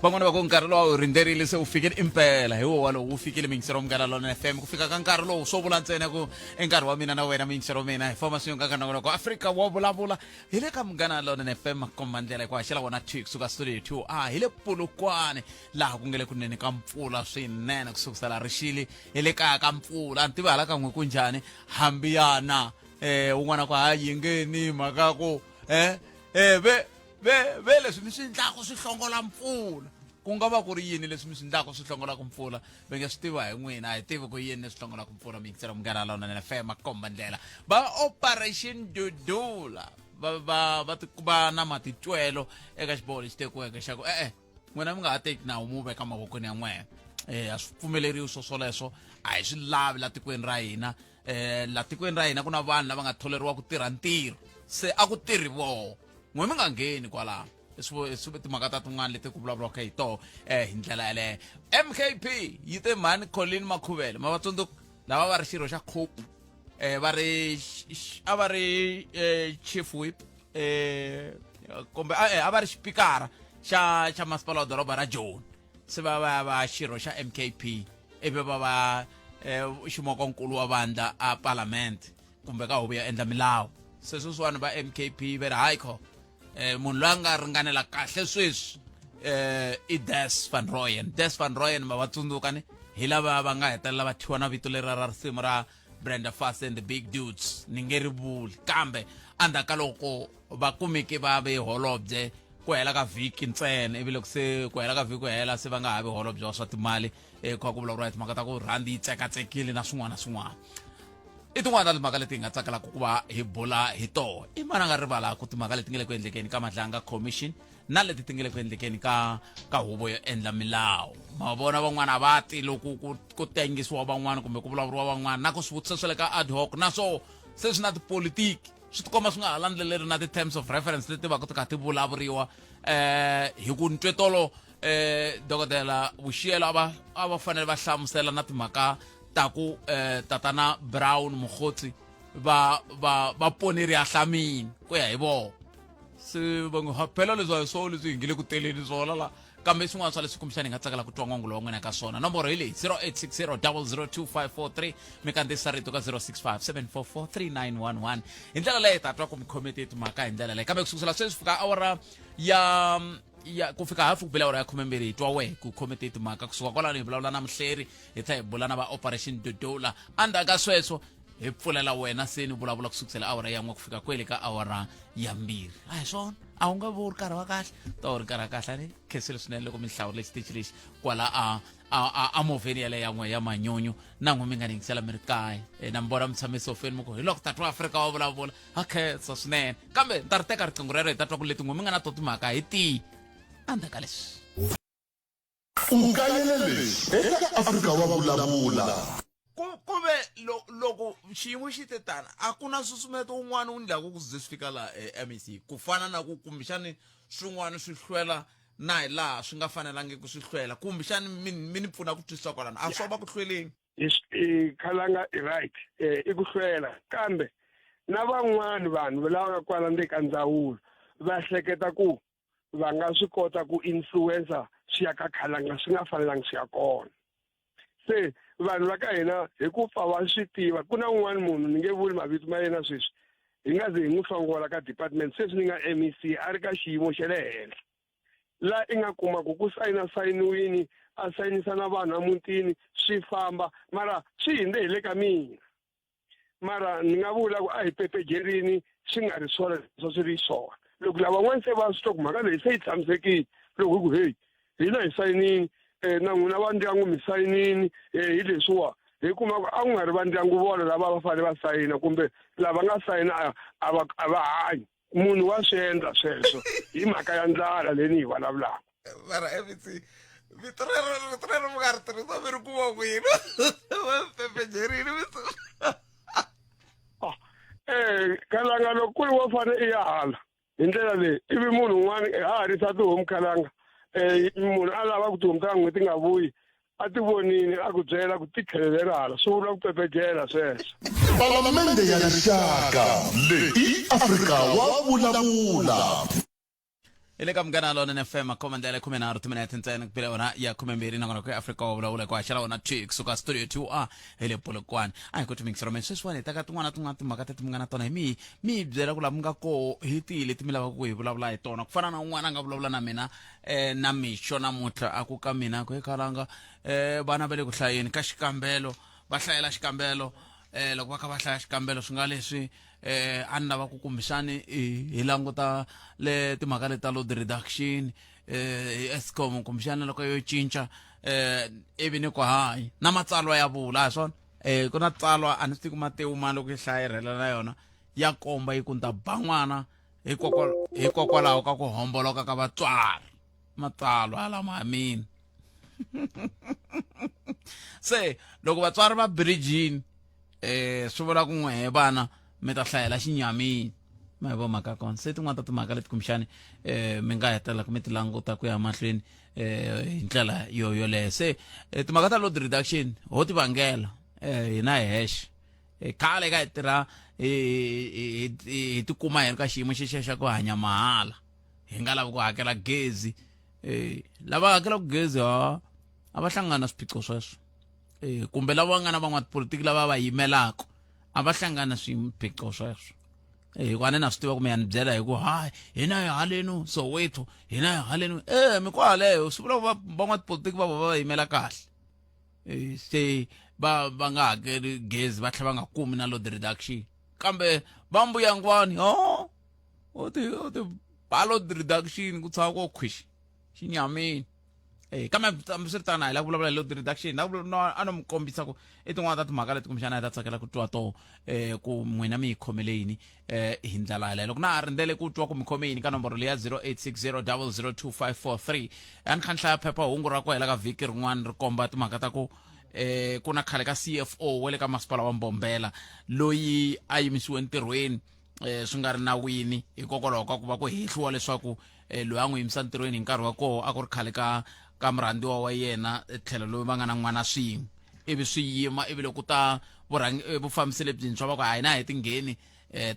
van'wana va ku nkarhi lowu wu rindzerile se wu fikile impela hi wona wu fikile mingisero Munghana Lonene FM ku fika ka nkarhi lowu swo vula ntsena ku i nkarhi wa mina na wena mingisero mina hi famba swiyonga ka nongonoko Afrika wa vulavula hi le ka Munghana Lonene FM kombandlela hi ku haxela wona kusuka studio 2 hi le Polokwane laha ku ngele kunene ka mpfula swinene kusukusela rixili hi le kaya ka mpfula a ntivi hala ka n'we ku njhani hambi yana un'wana ku yingeni mhaka ku ve leswi mi swi endlaka swi hlongola mpfula ku nga va ku ri yini leswi mi swi endlaka swi hlongolaka mpfula va nge swi tiva hi n'wina a hi tivi ku yini leswi hlongolaka mpfula mingisero Munghana Lonene FM kombandlela va Operation Dudula va na matitwelo eka xiboho lexi tekiweke xa ku n'wina mi nga ha teki nawu mu veka mavokweni ya n'wena a swi pfumeleriwi swoleswo a hi swi lavi la tikweni ra hina la tikweni ra hina ku na vanhu lava nga tholeriwa ku tirha ntirho se a ku tirhi voho n'we mi nga ngheni kwalaho swi timhaka ta tin'wana leti ku vulavuriwaka hi toho hi ndlela yaleyo MKP yi te mhani Colleen Makhuvele ma vatsundzuka lava va ri xirho xa COPE a va ri chief whip kumbe a va ri xipikara xa masipala wa doroba ra Joni se va xirho xa MKP ivi va ximokonkulu wa vandla a parliament kumbe ka huvo ya endla milawu se sweswiwani va MKP va ri hayi munhu loyi a nga ringanela kahle sweswi i Des van Rooyen ma va tsundzukani hi lava va nga hetelela va thiwa na vito leri ra risimu ra Brenda Fassie and the Big Dudes ni nge ri vuli kambe andaka loko va kumeke va ve holobye ku hela ka vhiki ntsena ivi loko se ku hela ka vhiki ku hela se va nga ha vi holobye wa swa timali ku vulavuriwa hi timhaka ta ku rhandi yi tsekatsekile na swin'wana na swin'wana i tin'wana ta timhaka leti hi nga tsakelaka ku va hi bula hi toho i mana nga rivala ku timhaka leti nga le ku endlekeni ka Madlanga Commission na leti ti nga le ku endlekeni ka huvo yo endla milawu ma vona van'wana va ti loko ku tengisiwa van'wana kumbe ku vulavuriwa van'wana na ku swivutiso swa le ka ad hoc na swo se swi na tipolitiki swi tikomba swi nga ha landzeleri na ti-terms of reference leti va ku ti kha ti vulavuriwa hi ku ntwetolo dokodela Vuxiyelo a va fanele va hlamusela na timhaka ta ku tatana Brown Mokgotsi va poneri ya hlamini ku ya hi vona se va ngo phela leswi hi swona leswi hi nge le ku teleni swona la kambe swin'wana swa leswi kumbexani hi nga tsakela ku twa n'wangulo wa n'wina ka swona nomboro hi leyi 0860 002 mi kandziyisa rito ka 065 744 3911 hi ndlela leyi ta twa ku mi khomete timhaka hi ndlela leyi kambe kusukusela sweswi fika awara ya ku fika hafu ku bela awara ya 12 hi twa wehe ku khomete timhaka kusuka kwalano hi vulavula na muhleri hi ta hi bula na va Operation Dudula andaka sweswo hi pfulela wena se ni vulavula kusukusela awara ya n'we ku fika kwele ka awara ya 2 a hi swona a wu nga vi ri karhi wa kahle ta wu ri karhi kahle ni khensile swinene loko mi hlawurile xitichi lexi kwala a movheni yaleyo ya n'we ya manyunyu na n'we mi nga ningisela mi ri kaya na mi vona mi tshame sofeni mi ku hi loko tatwa Afrika wa vulavula a khensa swinene kambe ni ta ri teka riqingho rero hi ta twa ku leti n'we mi nga na to timhaka hi tihi andaka leswi Ukayelele eka Afrika wa vulavula kuve loko xiyimo xi te tani a ku na susumeto un'wana wu ndlaku ku ze swi fika laha MEC ku fana na ku kumbexani swin'wana swi hlwela na hi laha swi nga fanelangi ku swi hlwela kumbexani mi ni pfuna ku twisisa kwalano a swo va ku hlweleni Khalanga i right i ku hlwela kambe na van'wana vanhu lava nga kwala ndzi ka ndzawulo va hleketa ku va nga swi kota ku influencer swi ya ka Khalanga swi nga fanelangi swi ya kona se vanhu va ka hina hi ku pfa va swi tiva ku na un'wana munhu ni nge vuli mavito ma yena sweswi hi nga ze hi n'wi hlongola ka department sweswi ni nga MEC a ri ka xiyimo xa le henhla la i nga kuma ku sayiniwini a sayinisa na vanhu emutini swi famba mara swi hinde hi le ka mina mara ni nga vula ku a hi pepejerini swi nga ri swona leswo swi ri swona loko lavan'wana se va swi twa ku mhaka leyi se yi tshamisekile loko hi ku heyi hina hi sayinini na n'wina va ndyangu mi sayinini hi leswiwa hi kuma ku a ku nga ri va ndyangu vona lava va fanele va sayina kumbe lava nga sayina a va hanyi munhu wa swi endla sweswo hi mhaka ya ndlala leyi ni hi vulavulaka mara MEC vito rero mi nga ri tirhisa mi ri kuma kwini pepejerini Khalanga loko ku ri wo fane i ya hala hi ndlela leyi ivi munhu un'wana ha harisa tihomu Khalanga munhu a lava ku tihomu ta n'hweti nga vuyi a ti vonini a ku byela ku ti tlhelele hala swi vula ku pepejela sweswo Palamende ya rixaka leyi Afrika wa vulavula ile ka mgana lona na FM komandela 13 timinete ntsena kupela ona ya 12 na kwa Africa wa vula kwa shala ona chick suka studio 2 ile polokwane ai ko tumix from seswane taka tungwana timaka timngana tona mi byela ku lamunga ko hitile timilava ku hi vulavula hi tona ku fana na un'wana nga vulavula na mina na mixo na mutla aku ka mina ko ekalanga bana bele ku hlayeni ka xikambelo va hlayela xikambelo loko va kha va hlaya xikambelo swi nga leswi a ni lava ku kumbisani hi languta le timhaka leta load reduction Eskom kumbisana loko yo cinca ivi ni ku hayi na matsalwa ya vula swona ku na tsalwa a ni tiku Mateu mali loko yi hlayirhela na yona ya komba yi kunta ban'wana hikokwalaho ka ku homboloka ka vatswari matsalwa lama mina se loko vatswari va bridging swi vula ku n'we vana mi ta hlayela xinyamini ma hi vo mhaka kona se tin'wana ta timhaka leti kumbexani mi nga hetela ku mi ti languta ku ya mahlweni hi ndlela yoleyo se timhaka ta load reduction ho ti vangela hina hi hexe khale ka hi tirha hi tikuma hi ri ka xiyimo xexiya xa ku hanya mahala hi nga lavi ku hakela gezi lava hakelaka gezi a va hlangana na swiphiqo sweswo kumbe lava nga na van'watipolitiki lava va yimelaka a va hlangana swiphiqo sweswo hikuva na swi tiva ku mi ya ni byela hi ku hayi hina hi haleni Soweto hina hi haleni mi ku haleyo swi vula van'watipolitiki va yimela kahle se va nga hakeli gezi va tlhela va nga kumi na load reduction kambe va mbuyangwani o ti ba load reduction ku tshama ko khwishi xinyamini kambe swi ri tana hi la ku vulavula hi load reduction a no mi kombisa ku i tin'wana ta timhaka leti kumbexana hi ta tsakela ku twa to ku n'wina mi hi khomele yini hi ndlela yaleyo loko na ha rindzele ku twa ku mi khome yini ka nomboro leya 0860002543 a ni kha ni hlaya phephahungu ra ku hela ka vhiki rin'wana ri komba timhaka ta ku ku na khale ka CFO wa le ka masipala wa Mbombela loyi a yimisiwe ntirhweni swi nga ri nawini hikokwalaho ka ku va ku hehliwa leswaku loyi a n'wi yimisa ntirhweni hi nkarhi wa koho a ku ri khale ka murhandziwa wa yena tlhelo loyi va nga na n'wana swin'we ivi swi yima ivi loko ta vufambisi lebyintshwa va ku hayi na hi tingheni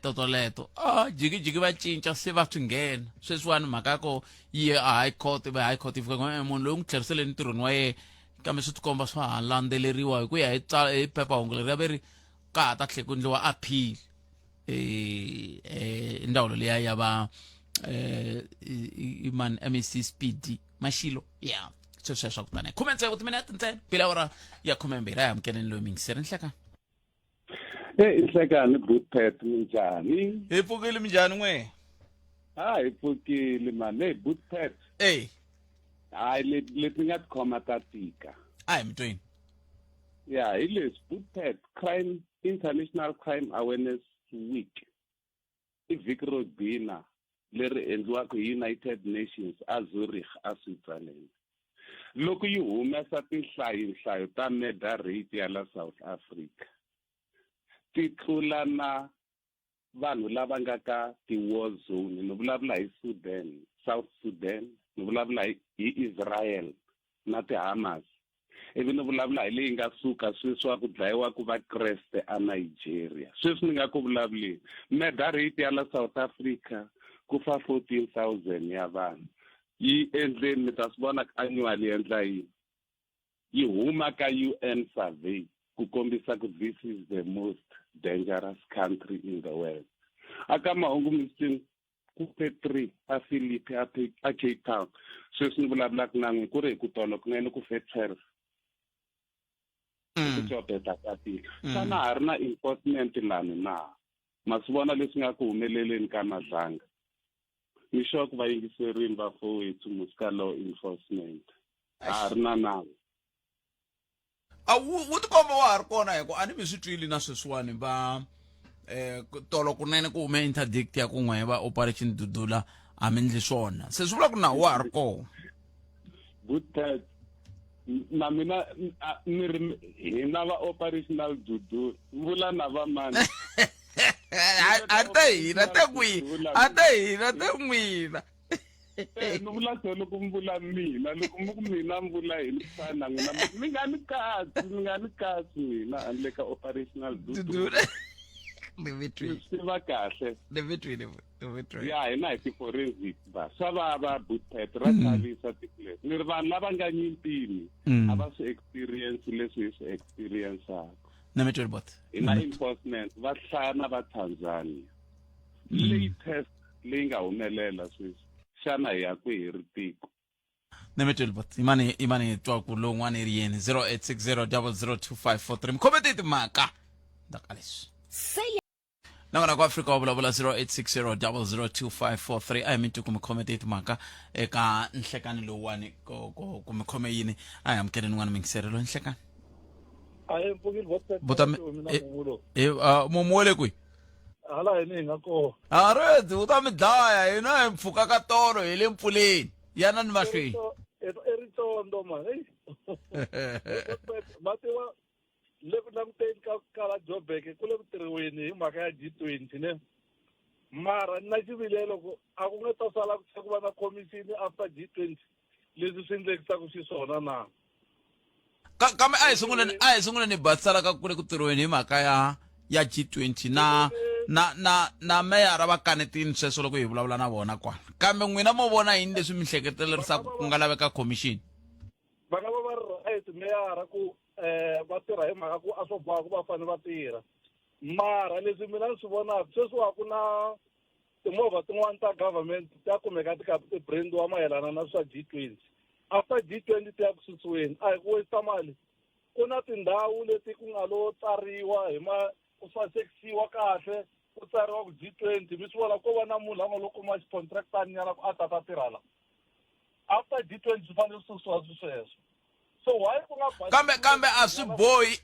toleto jikijiki va cinca se va swi nghena sweswiwani mhaka ya ko yi high court ivi high court yi fika munhu loyi n'wi tlherisele ntirhweni wa yena kambe swi tikomba swa ha landzeleriwa hi ku ya hi phephahungu leri ya ve ri ka ha ta tlhe ku endliwa appeal ndzawulo leya ya va man MEC Speed Mashilo ya sweswo swa ku tani 16 timinete ntsena pila ora ya 12 ya amkeleni loyi mingiseri nhleka Inhlekani Bootpet minjani? hi pfukile minjhani n'we Hi pfukile mane Bootpet. Hayi leti nga tikhoma ta tika. Hayi mntwini. Yeah, hi leswi Bootpet Crime International Crime Awareness Week. I vhiki ro gcina leri endliwaka hi United Nations a Zurich a Switzerland. Loko yi humesa tinhlayo ta murder rate ya la South Africa. Ti tlula na vanhu lava nga ka ti-war zone no vulavula hi Sudan, South Sudan, no vulavula hi Israel na ti-Hamas. Ivi no vulavula hi leyi nga suka sweswi wa ku dlayiwa ku va Kreste a Nigeria. Sweswi ni nga ku vulavuleni murder rate ya la South Africa ku fa 14,000 ya vanhu. Yi endleni mi ta swi vona annually endla yini. Yi huma ka UN survey ku kombisa ku this is the most dangerous country in the world. Aka mahungu misini ku P3 a Philip a Cape Town. Sweswi ni vulavulaka na n'wi ku ri hi ku tolo kunene ku fe 12. Ku jobeta ka tika. Sana ha ri na enforcement lani na. Ma swi vona leswi nga ku humeleleni ka mazanga. Ni sure ku va yingiserini va fowethu musika law enforcement. Ha ri na nawu. Wu tikomba wa ha ri kona hiko a ni mi swi twile na sweswiwani va tolo kunene ku hume interdict ya ku n'we va Operation Dudula a mi endli swona se swi vula ku na wa ha ri kona. Good na mina ni ri hina va Operational Dudula vula na va mani. Ate hina te n'wina. Ni vula so loko mi vula mina loko mina mi vula hi fana n'wina mi nga ni kasi mina handle ka Operational Dudula. Dimitri swi va kahle ya hina hi ti-forensic ba swa vava Bootpet ra chavisa tipulesi ni ri vanhu lava nga nyimpini a va swi experience leswi hi swi experienceaka Dimitri bot hina enforcement va hlaya na va Tanzania latest leyi nga humelela sweswi xana hi ya kwihi hi ri tiko Dimitri bot imani twa ku longwane ri yeni 0860002543 mkhomete timhaka ndakaleswi Nangona kwa Africa wa vulavula 0860002543 I mean to kumcomment maka eka nhlekani lowani kumkhome yini I am getting one mingiserelo nhlekani ayi mpukile botame momole kwi hala yini ngakho aredi utami dlaya yena empfuka ka tolo hi le mpfuleni yana ni mahlweni eritondo man hey matiwa le ku languteni ka kala Joburg ku le ku tirhiweni hi mhaka ya G20 ne mara na xivilelo ku a ku nga ta sala ku va na commission after G20 leswi swi endlekisaka xiswona na kame a hi sungula ni batsala ka ku le ku tirhiweni hi mhaka ya G20 na meyara va kanetini sweswo loko hi vulavula na vona kwala kambe n'wina mo vona yini leswi mi hleketelerisaku ku nga laveka commission va nga va ri right meyara ku va tirha hi mhaka ku a swo boha ku va fanele va tirha mara leswi mina ni swi vonaka sweswiwa ku na timovha tin'wana ta government ta kumeka ti kha ti brandiwa mayelana na swa G20 after G20 ti ya ku susiweni a hi ku waste mali ku na tindhawu leti ku nga lo tsariwa hi ku sasekisiwa kahle ku tsariwa ku G20 mi swi vona ko va na munhu a nga lo kuma xicontractani nyana ku a ta tirha la after G20 swi fanele susiwa sweswo so why ku nga kambe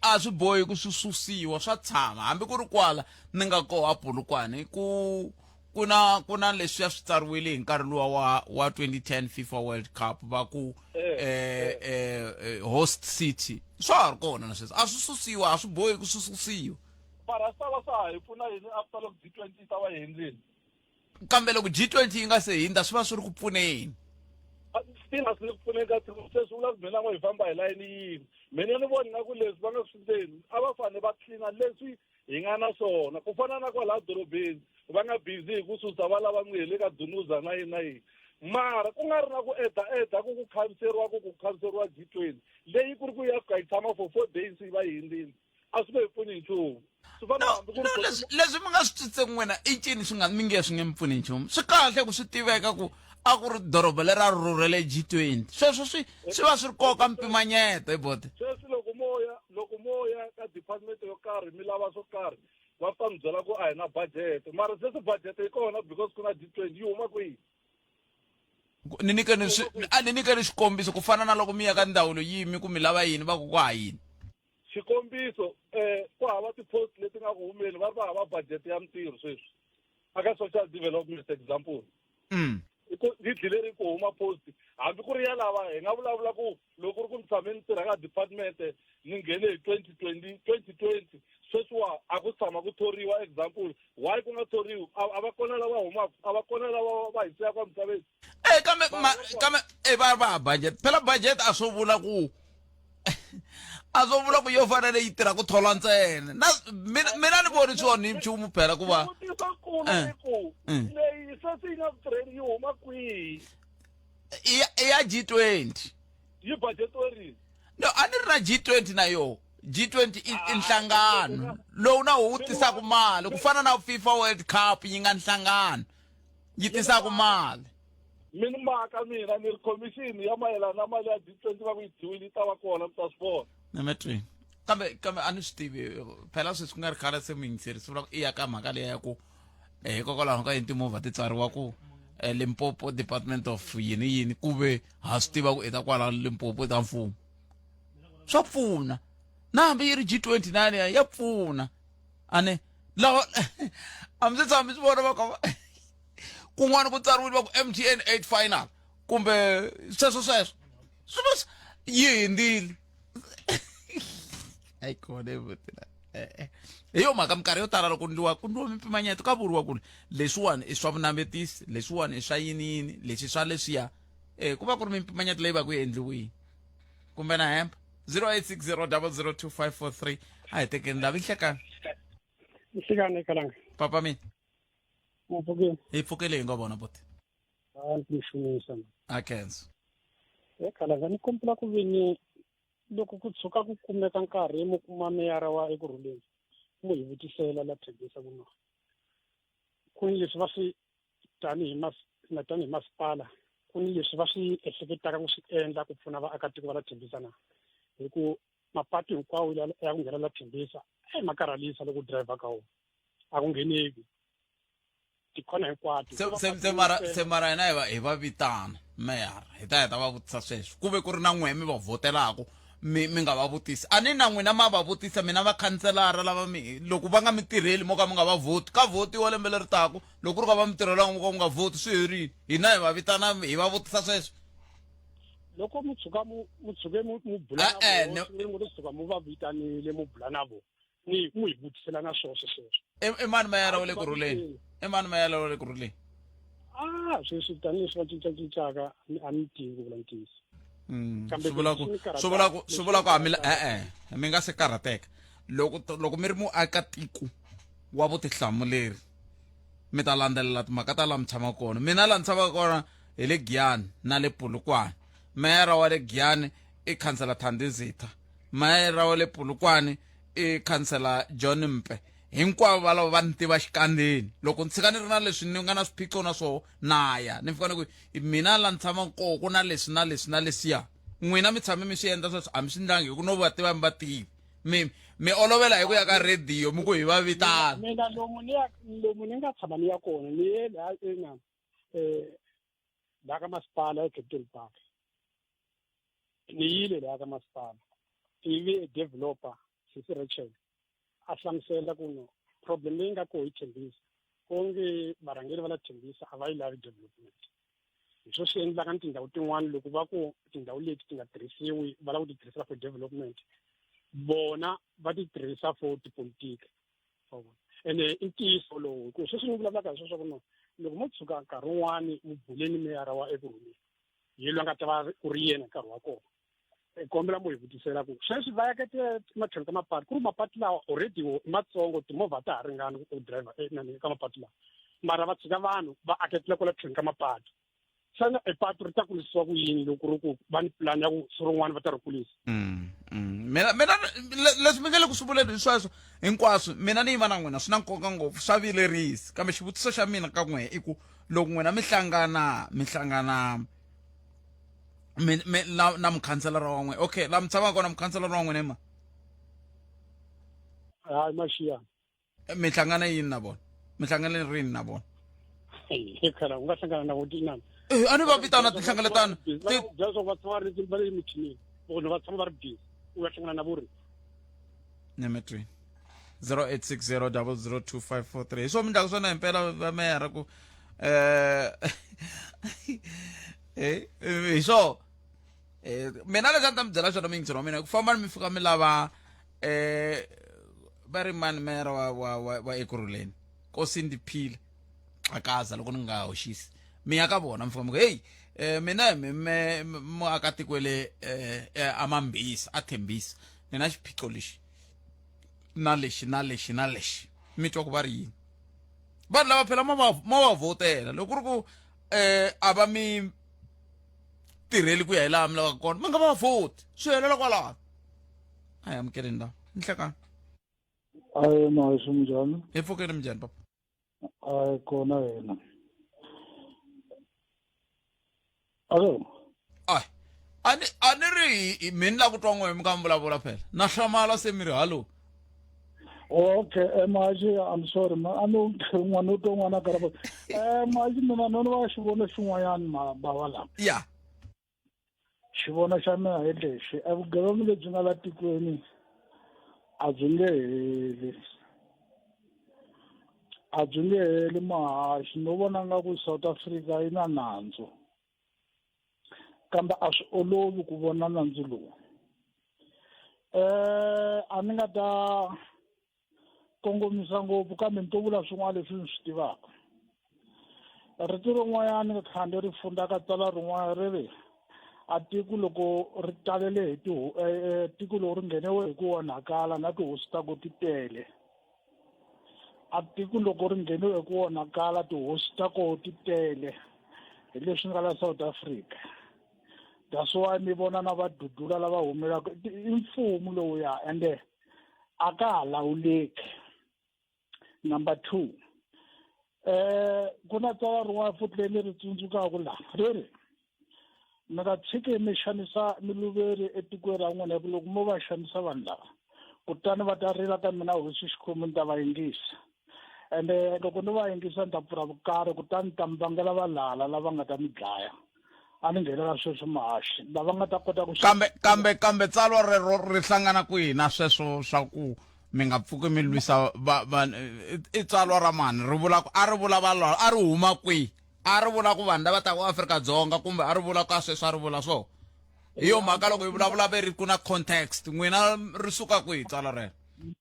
a swi bohi ku susiwa swa tshama hambi ku ri kwala ni nga koha Polokwane kuna leswi swi tsariwile hi nkarhi luwa wa 2010 FIFA World Cup va ku host city swa ha ri kona na sweswo a swi susiwa a swi bohi ku susiwa mara swi ta va swa ha hi pfuna yini after loko G20 ta va yi endleni kambe loko G20 yi nga se hindza swi va swi ri ku pfuneni still a swi le ku pfuneni ka sweswi vula ku mina ngo hi famba hi layini yini mina ni voni nga ku leswi va nga swi endleni a va fanele va tlhina leswi hi nga na swona ku fana na kwalaha dorobeni va nga busy hi ku susa va lava n'wi hele ka dunuza na yini na yini mara ku nga ri na ku eda ku khanseriwa G20 leyi ku ri ku ya fika yi tshama for 4 days yi va yi hindzini a swi nge hi pfuni nchumu leswi mi nga swi twisise n'wina i ncini swi nge mi pfuni nchumu swi kahle ku swi tiveka ku a ku ri doroba lera rhurhele G20 sweswo swi va swi ri koka mpimanyeto hi bote sweswi loko moya ka department yo karhi mi lava swo karhi va ta mi byela ku a hi na budget mara sweswi budget yi kona because ku na G20 yi huma kwihi ni nyikeni xikombiso ku fana na loko mi ya ka ndhawu yimi ku mi lava yini va ku ha yini xikombiso ku hava ti-post leti nga ku humeni va ri va hava budget ya mintirho sweswi aka social development example yi tlheleri ku huma post hambi ku ri ya lava hi nga vulavula ku loko ri ku ni tshame ni tirha ka department ni nghene hi 2020 sweswiwa a ku tshama ku thoriwa example why ku nga thoriwi a va kona lava humaka a va kona lava va hisaka emisaveni kambe va budget phela budget a swo vula ku yo fanele yi tirha ku thola ntsena mina ni voni swona hi nchumu phela ku va leyi sweswi yi nga ku tirheni yi huma kwihi i ya G20 yi budgetoriwi no a ni ri na G20 na yo G20 i nhlangano lowu na wu tisaka mali ku fana na FIFA World Cup yi nga nhlangano yi tisaka mali mina maka mina ni ri commission ya mayelana na mali ya G20 va ku yi dyiwile yi ta va kona mi ta swi vona Dimitri kambe a ni swi tivi phela sweswi ku nga ri khale se mi yingiseri swi vula ku i ya ka mhaka leya ya ku hikokwalaho ka yini timovha ti tsariwa ku Limpopo Department of yini ku ve ha swi tiva ku i ta kwala Limpopo ta mfumo swa pfuna na hambi yi ri G20 nani ya pfuna ane lawa a mi se tshama mi swi vona va ka kun'wana ku tsariwile va ku MTN 8 final kumbe sweswo swi yi hindzile ai kone vutina hi yo mhaka minkarhi yo tala loko ku ndliwa mimpimanyeto ka vuriwa ku leswiwani i swa vunavetisi leswiwani i swa yini leswi swa leswiya ku va ku ri mimpimanyeto leyi va ku yi endliwini kumbe na hemba 0860002543 a hi tekeni lavi nhlekani Isikane kalanga. papa mina Muphuke. hi pfukeleni ka vona buti Ntimishumisa. akenso Kalanga ni kombela ku veni loko ku tshuka ku kumeka nkarhi mu kuma meyara wa ekurhuleni. Mu hi vutisela la Thembisa kuno. Ku ni leswi va swi tanihi masipala. Ku ni leswi va swi ehleketaka ku swi endla ku pfuna vaakatiko va la Thembisa na. Hi ku mapatu hinkwawo ya ku nghena la Thembisa makarhalisa loko driver ka wona. A ku ngheneki. Tikhona hinkwato. se mara hina hi va vitana meyara hi ta va vutisa sweswo ku ve ku ri na n'wehe mi va votelaka mi nga va vutisi a ni na n'wina ma va vutisa mina vakhanselara lava loko va nga mi tirheli mo ka mi nga va voti ka votiwa lembe leri taku loko ku ri ka va mi tirhela mo ka mi nga voti swi herile hina hi va vitana hi va vutisa sweswo Loko mu tshuke mu bula na vona mu tshuka mu va vitanile mu bula na vona ni mu hi vutisela na sweswo i mani meyara wa le kurhuleni i mani meyara wa le kurhuleni sweswi tanihi swi va cincaka a mi tivi ku vula ntiyiso swi vula ku mi nga se karhateka loko mi ri muakatiko wa vutihlamuleri mi ta landzelela timhaka ta laha mi tshama kona mina laha ni tshamaka kona hi le Giyani na le Polokwane meyara wa le Giyani i khansela Thandizitha meyara wa le Polokwane i khansela John Mpe hinkwavo valavo va ni tiva xikandzeni loko ni tshika ni ri na leswi ni nga na swiphiqo na swoho naya ni fika ni ku mina laha ni tshama koko na leswi na leswi na leswiya n'wina mi tshame mi swi endla sweswo a mi swi ndlangi hi ku no va tiva mi va tivi mi olovela hi ku ya ka rediyo mi ku hi va vitana mina lomu ni nga tshama ni ya kona ni ye laha ka masipala eCapital Park ni yile laha ka masipala ivi developer Sisi Rachel a hlamusela ku no problem leyi nga koho hi Thembisa onge varhangeri va la Thembisa a va yi lavi development hi swo swi endlaka ni tindhawu tin'wana loko va ku tindhawu leti ti nga tirhisiwi va lava ku ti tirhisela for development bona va ti tirhisa for tipolitiki ene i ntiyiso lowu hikuva sweswi ni vulavulaka hi sweswo ku no loko mo tshuka nkarhi wun'wani mu buleni meyara wa ekurhuleni hi loyi a nga ta va ku ri yena nkarhi wa kona kombela mu hi vutisela ku sweswi va yakete matlhelo ka mapatu ku ri mapatu lawa already matsongo timovha ta ha ringani ku driver ka mapatu lawa mara va tshika vanhu va aketela kwala tlhelo ka mapatu xana epatu ri ta kurisiwa ku yini loko ri ku va ni plan ya ku siku rin'wana va ta ri kulisa mina leswi mi nga le ku swi vuleni hi sweswo hinkwaswo mina ni yima na n'wina swi na nkoka ngopfu swa vilerisi kambe xivutiso xa mina ka n'wehe i ku loko n'wina mi hlangana na mukhanselara wa n'we okay laha mi tshamaka kona mukhanselara wa n'wina i ma hayi Mashiyani mi hlangana yini na vona mi hlangane rini na vona khala u nga hlangana na vona inani a ni va vitana tinhlengeletano byaswo va tshama va le mithinini vona va tshama va ri busy u ya hlangana na vuri nemetri 0860002543 hi swo mi ndlaka swona himpela va meyara ku hi swo mina leswi a ni ta mi byela swona miyingiselo wa mina ku famba mi fika mi lava va ri mani meyara wa ekurhuleni Kosindiphile Xhakaza loko ni nga hoxisi mi ya ka vona mi fika mi ku hey mina muakatiko le Amambisa a Thembisa ni na xiphiqo lexi na lexi mi twa ku va ri yini vanhu lava phela ma va votela loko ku ri ku a va mi tirheli ku ya hi laha mi lavaka kona mi nga va voti swi helela kwalaho a hi amukeleni laha ni hlekani swi njhani hi pfukeni mi njhani papa kona yena alo a ni ri mi ni la ku twa n'wehe mi ka mi vulavula phela na hlamala se mi ri hallo okay maji I'm sorry a no n'wana u twa n'wana karabo maji mina no va xivono xin'wanyana bava lama ya xivono xa mina hi lexi vugevenga lebyi nga la tikweni a byi nge heli mahaxi no vona nga ku South Africa yi na nandzu kambe a swi olovi ku vona nandzu lowu a ni nga ta kongomisa ngopfu kambe ni to vula swin'wana leswi ni swi tivaka rito rin'wanyana ni khande ri fundaka tsala rin'wana ri ri a tiko loko ri talele hi tiko loko ri ngheniwe hi ku onhakala na tihosi ta ku ti tele tiko loko ri ngheniwe ku onakala tihosi ta koho ti tele hi leswi nga la South Africa. That's why mi vona na vadudula lava humelaka i mfumo lowuya ende a ka ha lawuleki. Number 2, ku na tsalwa rin'wana futhi leri ri tsundzukaka laha ri ri mi nga tshiki mi xanisa miluveri etikweni ra n'wina hi loko mo va xanisa vanhu lava kutani va ta rila ka mina hosi Xikhumbu ni ta va yingisa ende loko ni va yingisa ni ta pfula vukarhi kutani ni ta mi vangela valala lava nga ta mi dlaya a ni nghenela sweswo mahaxi lava nga ta kota ku kambe tsalwa rero ri hlangana kwihi na sweswo swa ku mi nga pfuki mi lwisa i tsalwa ra mani ri vula a ri vula valala a ri huma kwihi a ri vula ku vanhu lava taka Afrika-Dzonga kumbe a ri vula ka sweswo a ri vula so hi yo mhaka loko hi vulavula ve ri ku na context n'wina ri suka kwihi tsalwa rero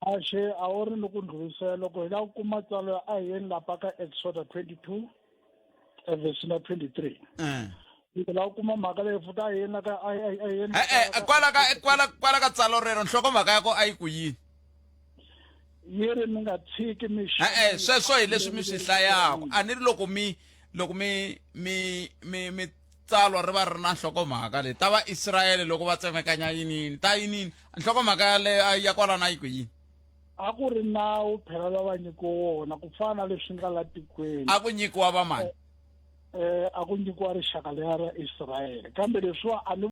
Ashe a wu ri ni ku ndlhurisela loko hi lava ku kuma tsalwa a hi yeni lapa ka Exodus 22 verse 23 hi lava ku kuma mhaka leyi futhi a hi yeni ka a hi yeni kwala ka tsalwa rero nhlokomhaka yako a yi ku yini yi ri mi nga tshiki mi sweswo hi leswi mi swi hlayaka a ni ri loko mi tsalwa ri va ri na nhlokomhaka leyi ta va Israyele loko va tsemekanya yinini ta yinini nhlokomhaka leyi ya kwala na yi ku yini a ku ri nawu phela lava nyikiwa wona ku fana na leswi nga la tikweni a ku nyikiwa va mani a ku nyikiwa rixaka leya ra Israyele kambe leswiwa a ni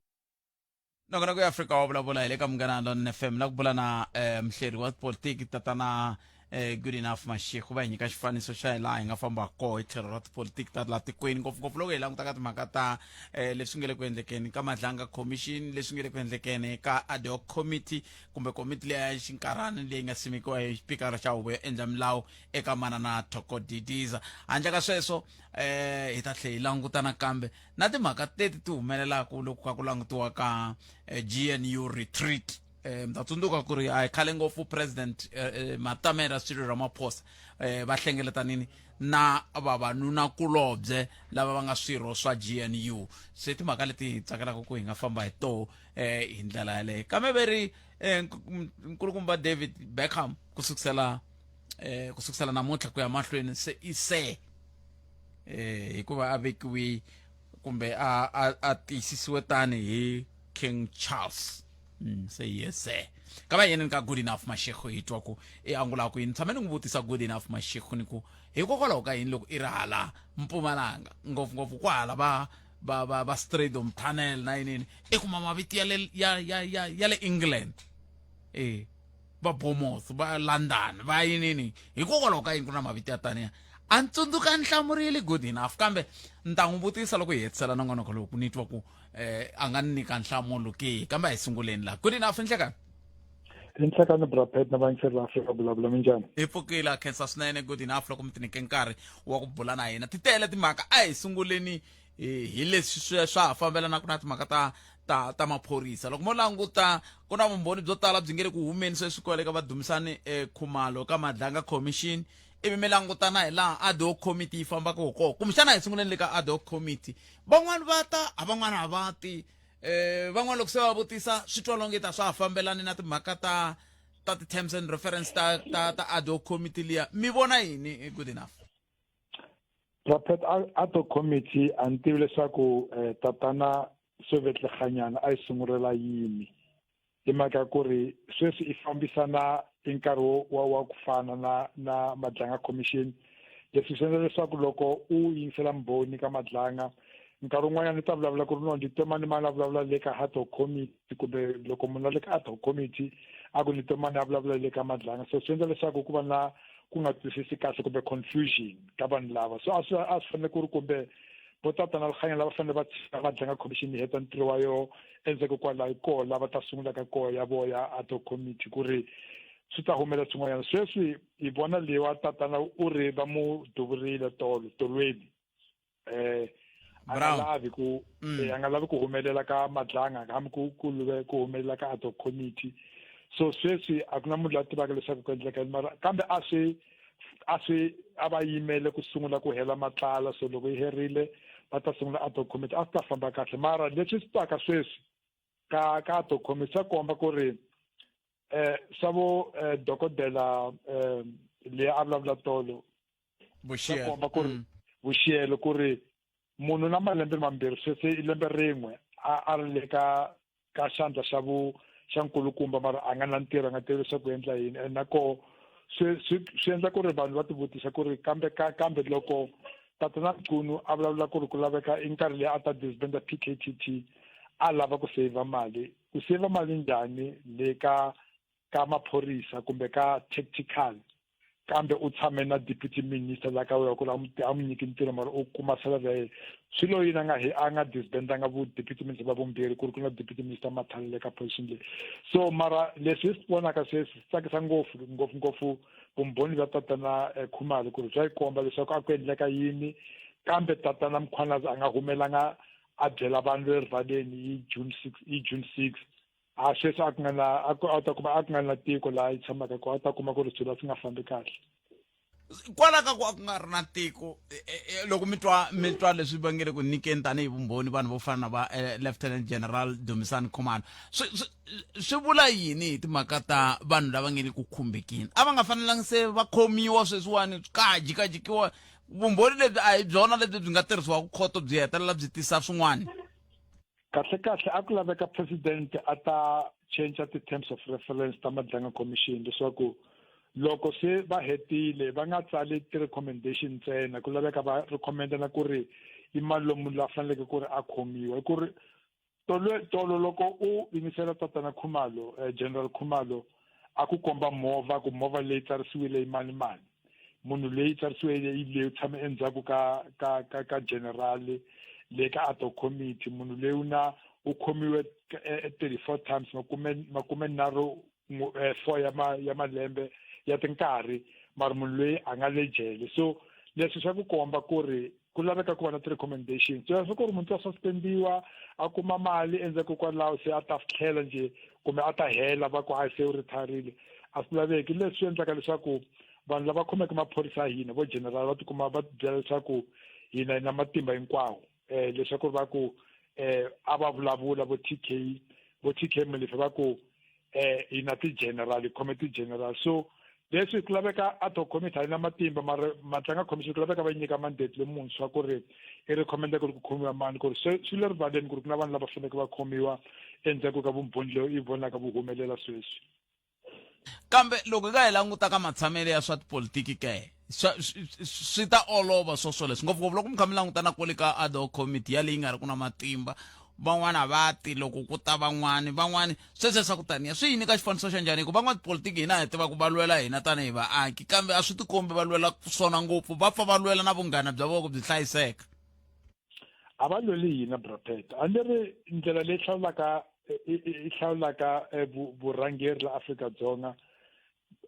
noko na ku Afrika wa vulavula hi le ka Munghana London FM la ku bula na mhleri wa politiki tatana Good Enough Mashego va hi nyika xifaniso xa laha hi nga famba koho hi tlhelo ra tipolitiki ta laha tikweni ngopfungopfu loko hi languta ka timhaka ta leswi nga le ku endlekeni ka Madlanga Commission leswi nga le ku endlekeni ka ad hoc committee kumbe komiti leyi ya xinkarhana leyi nga simekiwa hi xipikara xa huvo yo endla milawu eka manana Thoko Didiza handle ka sweswo hi ta tlhela hi languta nakambe na timhaka teti ti humelelaka loko ka ku langutiwa ka GNU retreat mta tsundzuka ku ri a hi khale ngopfu president Matamela Cyril Ramaphosa va hlengeletanini na vavanunakulobye lava va nga swirho swa GNU se timhaka leti hi tsakelaka ku hi nga famba hi toho hi ndlela yaleyo kambe veri nkulukumba David Beckham kusukisela namuntlha ku ya mahlweni se hikuva a vekiwi kumbe a tiyisisiwe tani hi King Charles se yese kava yini ka Good Enough Mashego hi twa ku angula ku yini tshame ni n'wi vutisa Good Enough Mashego ni ku hikokwalaho ka yini loko i ri hala Mpumalanga ngopfungopfu ku hala va Stradom Tunnel na yinini i kuma maviti ya le England va Bournemouth va London va yinini hikokwalaho ka yini ku na maviti ya taniya a ntsundzuka nhlamurile Good Enough kambe ni ta n'wi vutisa loko hi hetisela nongonoko lowu ku ni twa ku a nga nyika nhlamulo ke kambe hi sunguleni la Good Enough Inhlekani brapet na vaingiseri va Afrika vulavula minjhani hi pfukile khensa swinene Good Enough loko mi tinike nkarhi wa ku bula na hina ti tele timhaka a hi sunguleni hi leswi swa fambelanaka na timhaka ta maphorisa loko mo languta ku na vumbhoni byo tala byi nge le ku humeni sweswi ko le ka vadumisani Khumalo ka Madlanga Commission ivi mi langutana hi laha ad hoc committee yi fambaka kona kumbexana hi sunguleni le ka ad hoc committee van'wani va ta a van'wani a va ti van'wani loko se va vutisa swi twa longeta swa ha fambelani na timhaka ta ti-terms and reference ta ad hoc committee liya mi vona yini Good Enough brapet ad hoc committee a ni tivi leswaku tatana Sovetlhanyana a yi sungulela yini hi mhaka ku ri sweswi i fambisana i nkarhi wa ku fana na Madlanga Commission leswi swi endla leswaku loko u yingisela mbhoni ka Madlanga nkarhi wun'wanyana ni ta vulavula ku ri no ni twa ni mani a vulavula le ka ad hoc committee kumbe loko munhu le ka ad hoc committee a ku ni twa mani a vulavula le ka Madlanga so swi endla leswaku ku va na ku nga twisisi kahle kumbe confusion ka vanhu lava so a swi fanele ku ri kumbe vo tatana Lekganya lava fanele va tshika Madlanga Commission yi heta ntirho wa yo endzhaku kwalaho koho lava ta sungulaka koho ya voya ad hoc committee ku ri swi ta humela swin'wanyana sweswi hi vona lewa tatana u ri va mu duvurile tolweni a nga lavi ku humelela ka Madlanga hambi ku luve ku humelela ka ad hoc committee so sweswi a ku na munhu la tivaka leswaku ku endleka mara kambe a va yimele ku sungula ku hela matlala so loko yi herile va ta sungula ad hoc committee a swi ta famba kahle mara leswi swi taka sweswi ka ad hoc committee swa komba ku ri swa vo dokodela le a vulavula tolo Vuxiyelo. komba ku ri vuxiyelo ku ri munhu na malembe mambirhi sweswi i lembe rin'we a ri le ka xandla xa nkulukumba mara a nga na ntirho a nga tivi leswaku endla yini and nako swi endla ku ri vanhu va ti vutisa ku ri kambe loko tatana Mchunu a vulavula ku ri ku laveka i nkarhi leyi a ta disbanda PKTT a lava ku save mali njhani le ka maphorisa kumbe ka tactical kambe u tshame na deputy minister la ka wena ku la a mu nyiki ntirho mara u kuma salary swilo yini a nga disbandanga vu deputy minister va vumbirhi ku ri ku na deputy minister Mathale le ka position leyi so mara leswi swi vonaka se tsakisa ngopfu vumbhoni bya tatana Khumalo ku ri bya komba leswaku a ku endleka yini kambe tatana Mkhwanazi a nga humelanga a byela vanhu erivaleni hi June 6 a sweswi a ta kuma a ku nga na tiko laha yi tshamaka ko a ta kuma ku ri swilo swi nga fambi kahle kwala ka ku a ku nga ri na tiko loko mi twa leswi va nge le ku nyikeni tanihi vumbhoni vanhu vo fana na va Lieutenant General Dumisani Khumalo swi vula yini hi timhaka ta vanhu lava nge le ku khumbekini a va nga fanelangi se va khomiwa sweswiwani ka jikajikiwa vumbhoni lebyi a hi byona lebyi byi nga tirhisiwa ku khoto byi hetelela byi tisa swin'wana kahle a ku laveka president a ta change the terms of reference ta Madlanga Commission leswaku loko se va hetile va nga tsali ti-recommendation ntsena ku laveka va recommenda na ku ri i mali lomu la faneleke ku ri a khomiwa ku ri tolo loko u yingisela tatana Khumalo General Khumalo a ku komba ku movha leyi tsarisiwile i mani munhu leyi tsarisiwile yi leyi tshame endzhaku ka general le ka auto committee munhu leyi u khomiwe 34 times makume nharhu 4 ya malembe ya tinkarhi mara munhu loyi a nga le jele so leswi swa ku komba ku ri ku laveka ku va na ti-recommendations so ku ri munhu a suspendiwa a kuma mali endzhaku kwalaho se a ta tlhela nje kumbe a ta hela va ku a se u retirile a swi laveki leswi endlaka leswaku vanhu lava khomeke maphorisa hina vo general va tikuma va byela leswaku hina na matimba hinkwawo leswaku va ku a va vulavula vo TK Melife va ku hina ti-general committee general so leswi ku laveka a to committee a yi na matimba mara Matlanga commission ku laveka va nyika mandate lemuntshwa ku ri i recommenda ku ri ku khomiwa mani ku ri swi le rivaleni ku ri ku na vanhu lava faneleke va khomiwa endzhaku ka vumbhoni leyi i vonaka vu humelela sweswi kambe loko hi nga hi languta ka matshamelo ya swa tipolitiki ke swi ta olova swoswo leswi ngopfungopfu loko mi kha mi languta na kwale ka ad hoc committee ya leyi nga ri ku na matimba van'wana va ti loko ku ta van'wani sweswo swa ku taniya swi yini ka xifaniso xa njhani hikuva van'wana tipolitiki hina hi tiva ku va lwela hina tanihi vaaki kambe a swi tikombi va lwela swona ngopfu va pfa va lwela na vunghana bya voko byi hlayiseka a va lweli hina brapet a ni ri ndlela leyi hlawulaka vurhangeri la Afrika-Dzonga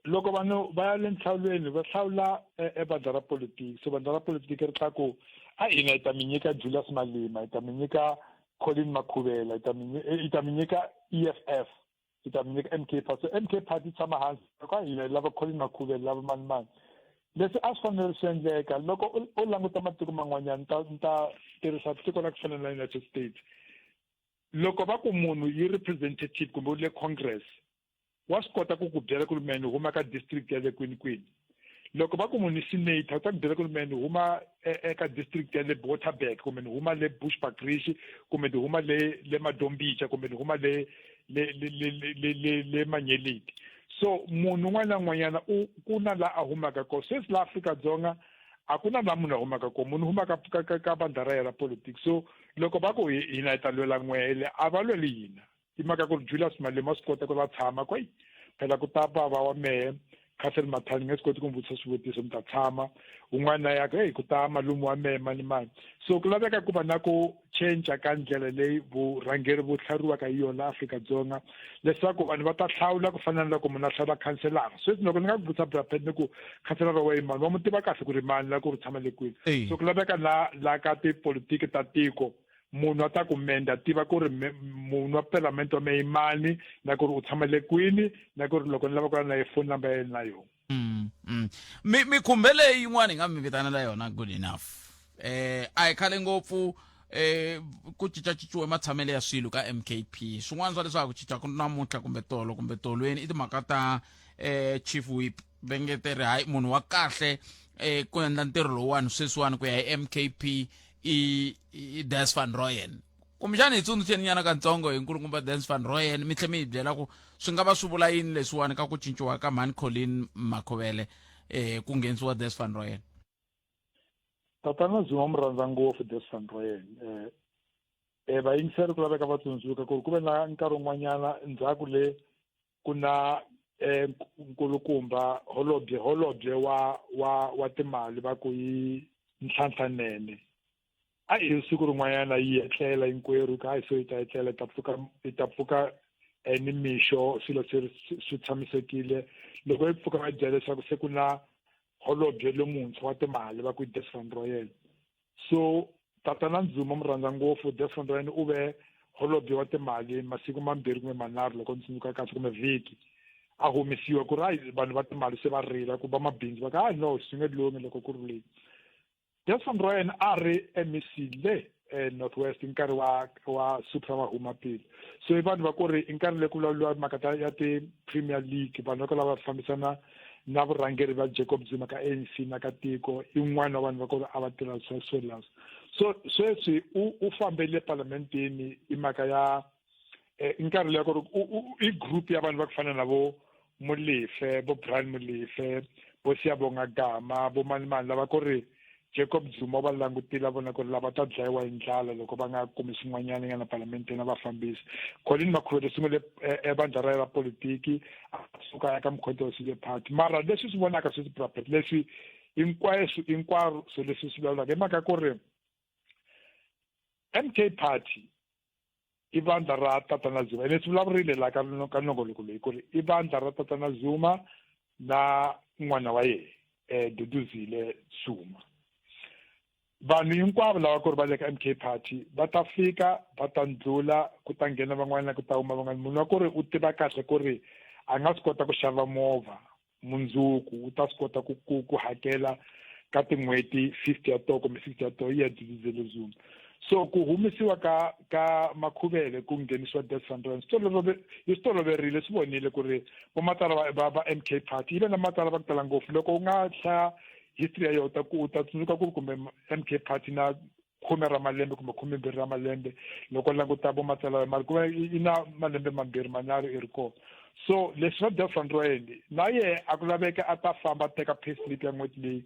loko vanhu va ya le nhlawulweni va hlawula bandla ra politiki so bandla ra politiki ri tla ku a hina hi ta mi nyika Julius Malema hi ta mi nyika Colin Makhuvela hi ta mi nyika EFF hi ta mi nyika MK Party so MK Party tshama hansi ka hina hi lava Colin Makhuvela lava mani leswi a swi fanele swi endleka loko u languta matiko man'wanyana ni ta tirhisa tiko la ku fana na United States loko va ku munhu yi representative kumbe u le Congress wa swi kota ku byela ku ri meni huma ka district ya le kwini loko va ku munhu senator u ta ku byela ku ri meni huma eka district ya le Waterberg kumbe ni huma le Bushbuckridge kumbe ni huma le Madombicha kumbe ni huma le Manyeleti so munhu un'wana na un'wanyana ku na la a humaka ko sweswi la Afrika-Dzonga a ku na la munhu a humaka ko munhu humaka ka bandla ra yena politics so loko va ku hina hi ta lwela n'wele a va lweli hina hi mhaka ku ri Julius Malema swi kota ku va tshama kwai phela ku ta bava wa mehe Catherine Mathali nge swi koti ku n'wi vutisa swivutiso mi ta tshama un'wana ya ku ku ta malume wa mehe mani so ku laveka ku va na ku cinca ka ndlela leyi vurhangeri vu tlhariwaka hi yona Afrika-Dzonga leswaku vanhu va ta hlawula ku fana na loko munhu a hlawula khanselara sweswi loko ni nga ku vutisa brapet ni ku khanselara wa mani va mu tiva kahle ku ri mani la ku ri tshama le kwini so ku laveka la ka tipolitiki ta tiko munhu a ta ku menda tiva ku ri munhu wa palamende wa mehe mani na ku ri u tshama le kwini na ku ri loko ni lava ku na phone number ya yena na yona mi khumbele yin'wana hi nga mi vitanela yona good enough a hi khale ngopfu ku cincacinciwe matshamelo ya swilo ka MKP swin'wana swa leswaku cinca ku namuntlha kumbe tolo kumbe tolweni i timhaka ta chief whip bengeteri hayi munhu wa kahle ku endla ntirho lowuwani sweswiwani ku ya hi MKP i Des van Rooyen kumbexani hi tsundzuxeni nyana katsongo hi nkulukumba Des van Rooyen mi tlhe mi hi byela ku swi nga va swi vula yini leswiwani ka ku cinciwa ka mhani Colleen Makhovele ku nghenisiwa Des van Rooyen. Tatana Zuma mi rhandza ngopfu Des van Rooyen vayingiseri ku laveka va tsundzuka ku ri ku ve na nkarhi wun'wanyana ndzhaku le ku na nkulukumba holobye wa timali va ku yi Nhlanhla Nene a hi siku rin'wanyana yi etlela hinkwerhu ka so yi ta etlela yi ta pfuka ni mixo swilo swi tshamisekile loko yi pfuka va byela leswaku se ku na holobye lomuntshwa wa timali va ku Des van Rooyen so tatana Zuma mi rhandza ngopfu Des van Rooyen u ve holobye wa timali masiku mambirhi kumbe manharhu loko ndzi tsundzuka kahle kumbe vhiki a humesiwa ku ri hayi vanhu va timali se va rila ku va mabindzu va ka hayi no swi nge lumi loko ku ri leyi Des van Rooyen a ri MEC le Northwest nkarhi wa Supra wa huma pili so i vanhu va ku ri i nkarhi le ku vulavuriwa mhaka ya ti-Premier League vanhu va ku lava fambisana na vurhangeri va Jacob Zuma ka ANC na ka tiko i wun'wana wa vanhu va ku ri a va tirha swoleswo so sweswi u fambele parlamentini i mhaka ya nkarhi leyi ku ri i group ya vanhu va ku fana na vo Molefe vo Brian Molefe vo Siyabonga Gama vo mani lava ku ri Jacob Zuma va langutile vona ku ri lava ta dlayiwa hi ndlala loko va nga kumi swin'wanyana nga na parlamentini na vafambisi Colleen Makhovele sungule vandla ra politiki a suka eka Mkhonto Wesley Party mara leswi swi vonaka swi prophet leswi hinkwaro so leswi swi vulavulaka hi mhaka ku ri MK Party i vandla ra tatana Zuma leswi vulavurile la ka nongoloko leyi ku ri i vandla ra tatana Zuma na n'wana wa yena Duduzile Zuma vanhu hinkwavo lava ku ri va le ka MK Party va ta fika va ta ndlula ku ta nghena van'wana ku ta huma van'wana munhu wa ku ri u tiva kahle ku ri a nga swi kota ku xava movha mundzuku u ta swi kota ku hakela ka tin'hweti 50 ya toho kumbe 60 ya toho yi ya Duduzile Zuma so ku humesiwa ka Makhovele ku nghenisiwa Des van Rooyen swi toloverile swi vonile ku ri vomatala va MK Party yi ve na matala va ku tala ngopfu loko u nga hlaya history ya yona u ta tsundzuka ku ri kumbe MK Party na 10 ra malembe kumbe 12 ra malembe loko languta vomatala mali ku yi na malembe mambirhi manharhu i ri kona so leswi va Des van Rooyen na ye a ku laveka a ta famba teka payslip ya n'hweti leyi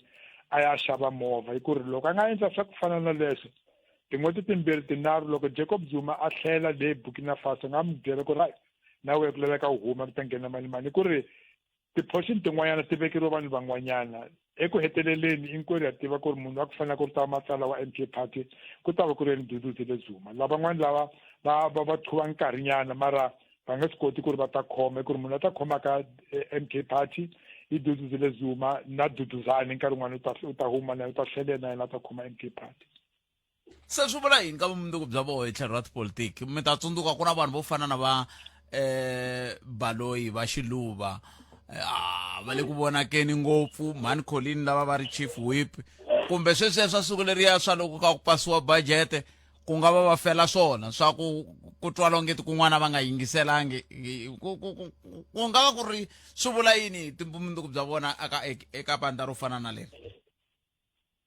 a ya xava movha hi ku ri loko a nga endla swa ku fana na leswo tin'hweti timbirhi tinharhu loko Jacob Zuma a tlhela le Burkina Faso nga mi byela ku ri hayi na we ku laveka u huma ku ta nghena mali ku ri ti-portion tin'wanyana ti vekeriwa vanhu van'wanyana eku heteleleni inkwerhu ya tiva ku ri munhu wa ku fanele ku ri ta matsala wa MK Party ku ta va ku ri Duduzile Zuma lavan'wana lava va tlhuva nkarhinyana mara va nge swi koti ku ri va ta khoma ku ri munhu a ta khoma ka MK Party i Duduzile Zuma na Duduzane nkarhi wun'wana u ta huma na u ta tlhelela na yena a ta khoma MK Party se swi vula yini ka vumundzuku bya voho hi tlhelo ra tipolitiki mi ta tsundzuka ku na vanhu vo fana na va Baloyi va Xiluva va le ku vonakeni ngopfu mhani Colleen lava va ri chief whip kumbe sweswiya swa siku leriya swa loko ka ku pasiwa budget ku nga va fela swona swa ku twa longeti kun'wana va nga yingiselangi ku nga va ku ri swi vula yini vumundzuku bya vona eka bandla ro fana na leri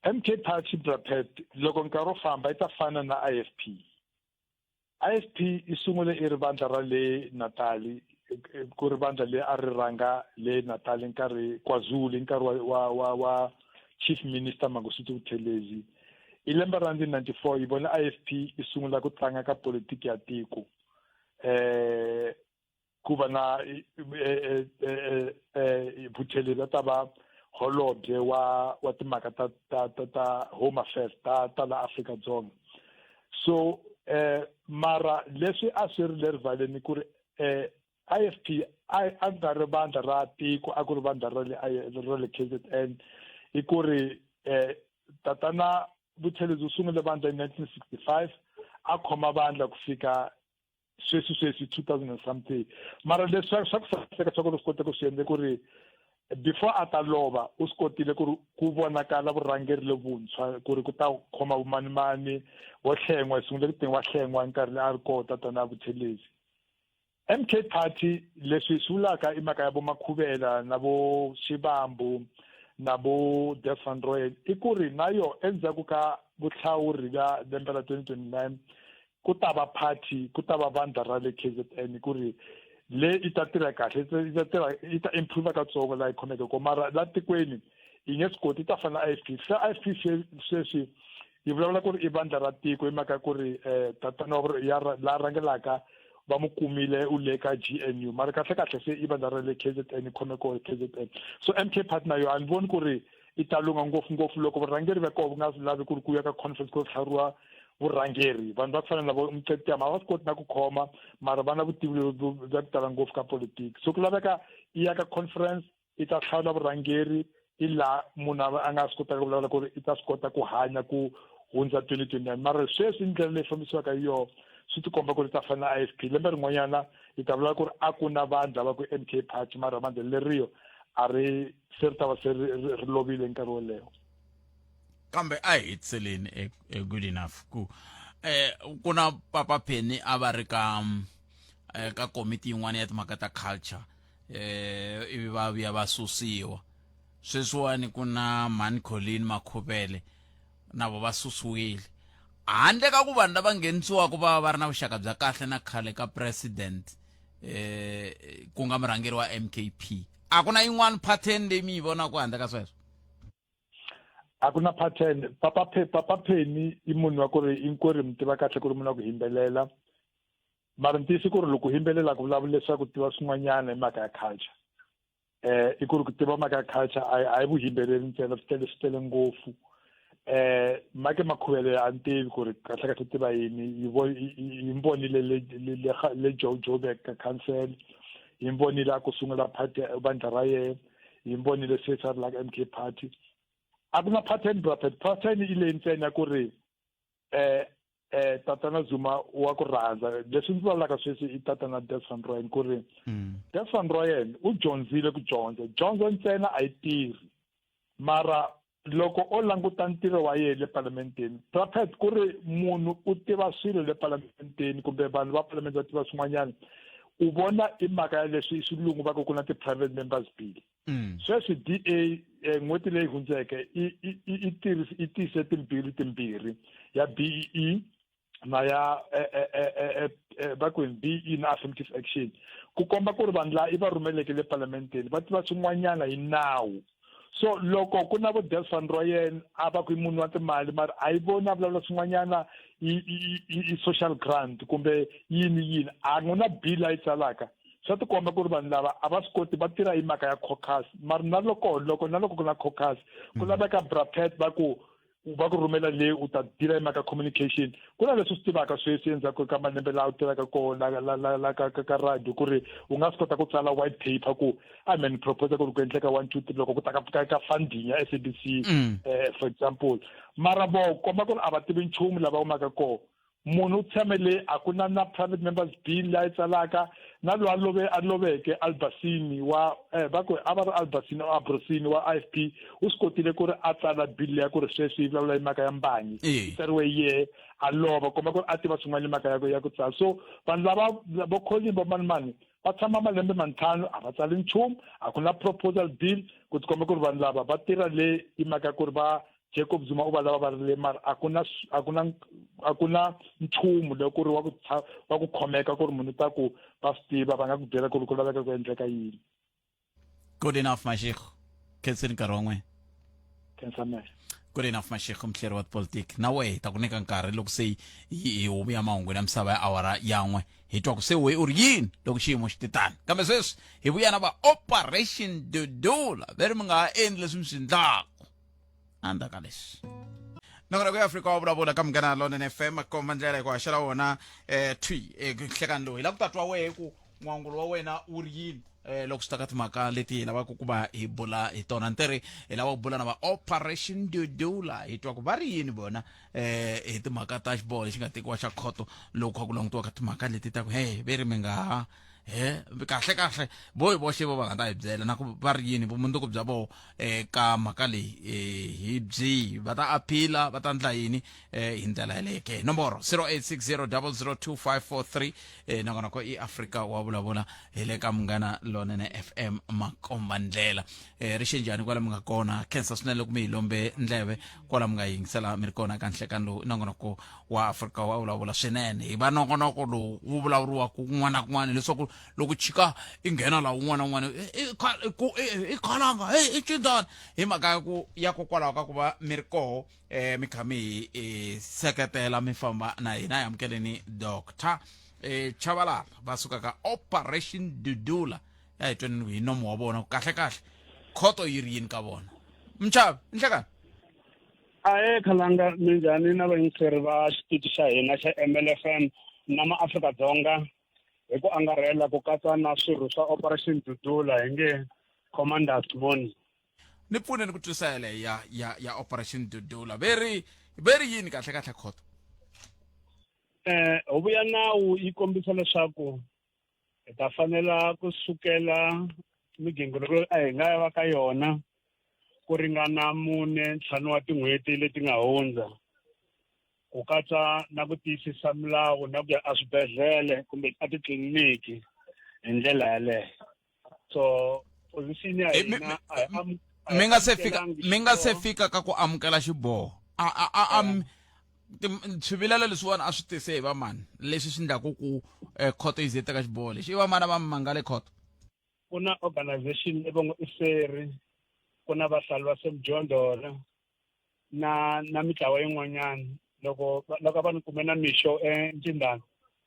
MK Party Brapet loko nkarhi wo famba yi ta fana na IFP i sungule i ri vandla ra le Natali ku ri vandla leyi a ri rhanga le Natali nkarhi KwaZulu nkarhi wa Chief Minister Mangosuthu Buthelezi hi lembe ra 1994 yi vona IFP i sungula ku tlanga ka politiki ya tiko ku va na Buthelezi ta va holobye wa timhaka ta Home Affairs ta la Afrika-Dzonga so mara leswi a swi ri le rivaleni ku ri IFP a nga ri vandla ra tiko a ku ri vandla ra le KZN hi ku ri tatana Buthelezi u sungule vandla hi 1965 a khoma vandla ku fika sweswi 2000 and something mara leswi swa ku saseka swa ku ri swi kote ku swi endle ku ri before a ta lova u swi kotile ku vonakala vurhangeri levuntshwa ku ri ku ta khoma vumanimani wo hlengwa hi sungule ku tinga wa hlengwa nkarhi leyi a ri kona tatana Buthelezi MK Party leswi sulaka imhaka yabo Makhuvela nabo Shibambu nabo Desmond Royal ikuri nayo endzhaku ka vuhlawuri bya lembe ra 2029 ku ta va party ku ta va vandla ra le KZN kuri le ita tirha kahle ita improve ka tsongo la economic ko mara la tikweni yi nge skoti ta fana IFP sweswi yi vulavula ku ri i vandla ra tiko hi mhaka ku ri tatana ya la rangelaka va mu kumile u le ka GNU mara kahle se i vandla ra le KZN economic KZN so MK Party nayo a ni voni ku ri i ta lunga ngopfu loko varhangeri va kona nga lavi ku ri ku ya ka conference ku tlhariwa vurhangeri vanhu va fana na vo Mthethama va swi koti na ku khoma mara vana vutivi bya ku tala ngopfu ka politiki so ku laveka i ya ka conference i ta hlawula vurhangeri i la munhu a nga swi kotaka ku vulavula ku ri i ta swi kota ku hanya ku hundza 2029 mara sweswi ndlela leyi fambisiwaka hi yona swi tikomba ku ri ta fana na IFP lembe rin'wanyana i ta vulavula ku ri a ku na vandla va ku MK Party mara vandla leriyo a ri se ri ta va se ri lovile nkarhi wo leha kambe a hi tseleni good enough ku na Papa Penny a va ri ka komiti yin'wana ya timhaka ta culture ivi va vuya va susiwa sweswiwani ku na Mani Colleen Makhuvele navo va susiwile handle ka ku vanhu lava nghenisiwaka va ri na vuxaka bya kahle na khale ka president ku nga murhangeri wa MKP a ku na yin'wana pattern leyi mi yi vonaka handle ka sweswo a ku na pattern Papa Penny i munhu wa ku ri inkwerhu mi tiva kahle ku ri munhu wa ku himbelela mara ntiyisi ku ri loko himbelela ku vulavula leswaku tiva swin'wanyana hi mhaka ya culture i ku ri ku tiva mhaka ya culture a hi vuhimbeleli ntsena swi tele ngopfu Make Makhuvele a ni tivi ku ri kahle tiva yini yi mbonile le Joburg ka council yi mbonile a ku sungula party bandla ra yena yi mbonile se sa like MK Party a ku na pattern pattern i leyi ntsena ku ri Tatana Zuma wa ku rhandza leswi ndzi vulavulaka sweswi i Tatana Desmond Royal ku ri Desmond Royal u dyondzile ku dyondzo ntsena a yi tirhi mara loko o languta ntirho wa yena le parlamenteni prophet ku ri munhu u tiva swilo le parlamenteni kumbe vanhu va parliament va tiva swin'wanyana u vona i mhaka ya leswi swilungu va ku na ti-private members bill sweswi DA n'hweti leyi hundzeke i tise timbili timbirhi ya BEE na ya va ku BEE na affirmative action ku komba ku ri vanhu laha i va rhumeleke le parlamenteni va tiva swin'wanyana hi nawu so loko ku na vo Desmond Royal a va ku munhu wa timali mara a yi voni a vulavula swin'wanyana i social grant kumbe yini a nguna bill a yi tsalaka swa tikomba ku ri vanhu lava a va swi koti va tirha hi mhaka ya caucus mara na loko ku na caucus ku laveka brapet va ku rhumela leyi u ta dila hi mhaka communication ku na leswi swi tivaka sweswi endzhaku ka malembe laha u tirhaka kona ka radio ku ri u nga swi kota ku tsala white paper ku amen propose ku ri ku endleka 1 2 3 loko ku ta ka funding ya SABC for example mara vo komba ku ri a va tivi nchumu lava humaka kona munhu u tshamele a ku na private members bill la yi tsalaka na loyi a loveke Albasini wa va ku a va ri Albasini wa Abrosini wa IFP u swi kotile ku ri a tsala bill ya ku ri sweswi yi vulavula hi mhaka ya mbanyi yi tsariwe ye a lova komba ku ri a tiva swin'wana mhaka ya ku tsala so vanhu lava vo Colleen vo mani va tshama malembe mantlhanu a va tsali nchumu a ku na proposal bill ku tikomba ku ri vanhu lava va tirha le hi mhaka ku ri va Jacob Zuma u va lava va ri le mara a ku na nchumu loko ku ri wa ku khomeka ku ri munhu ta ku va swi tiva va nga ku byela ku ri ku laveka ku endleka yini good enough Mashego khenseni nkarhi wa n'wina khensamela good enough Mashego muhleri wa politiki na wehe ta ku nyika nkarhi loko se hi huvo ya mahungu ya misava ya awara yan'we hi twa ku se we u ri yini loko xiyimo xi titani kambe sweswi hi vuya na va Operation Dudula veri mi nga ha endli leswi mi swi endlaku anda ka leswi nongona ku Afrika wa vulavula ka Munghana Lonene FM komba ndlela hi ku haxela wona nhlekani lowu hi la ku tatwa wehe ku n'wangulo wa wena u ri yini loko swi ta ka timhaka leti hi lavaka ku va hi bula hi tona ntirhi hi lava ku bula na va Operation Dudula hi twa ku va ri yini bona hi timhaka ta xiboho lexi nga tekiwa xa khoto loko kha ku langutiwa ka timhaka leti ta ku veri mi nga ha kahle boy boxe bo va nga ta hi byela na ku va ri yini vumundzuku bya vo ka mhaka leyi hi byi va ta aphila va ta ndla yini hi ndlela yeleke nomboro 0860002543 nakona ko i Africa wa vulavula hi le ka Munghana Lonene FM makombandlela ri xinjhani kwala mi nga kona khensa swinene ku mi hi lombe ndleve kwala mi nga yingisela mi ri kona ka nhlekani lowu nongonoko wa Africa wa vulavula swinene hi va nongonoko lowu wu vulavuriwa ku kun'wana na kun'wana leswaku loko chika i nghena la un'wana un'wana i khalanga i cindani hi mhaka ya kokwalaho ka ku va mi ri koho mi kha mi seketela mi famba na hina hi amukeleni Dr. Chabalala va suka ka Operation Dudula ya hi tweni hi nomo wa vona kahle khoto yi ri yini ka vona mchavi nhlekani khalanga minjhani na vayingiseri va xitichi xa hina xa MLFM na maAfrika-Dzonga hi ku angarhela ku katsa na swirho swa Operation Dudula hi nge Commanders Moni. Ni pfune ni ku twisa yele ya Operation Dudula veri yini kahle khoto huvo ya nawu yi kombisa leswaku hi ta fanela ku sukela migingiriko hi nga va ka yona ku ringana 4-5 wa tin'hweti leti nga hundza ku katsa na ku tiyisisa milawu na ku ya aswibedhlele kumbe a titliliniki hi ndlela yaleyo so position ya hina mi nga se fika ka ku amukela xiboho swivilelo leswiwani a swi tise hi va mani leswi swi ndlaku ku khoto yi ze teka xiboho lexi i va mani va mangale khoto ku na organization leyi va ngo iseri ku na vahlalu va semjondolo na mitlawa yin'wanyana loko va ni kume na mixo encindani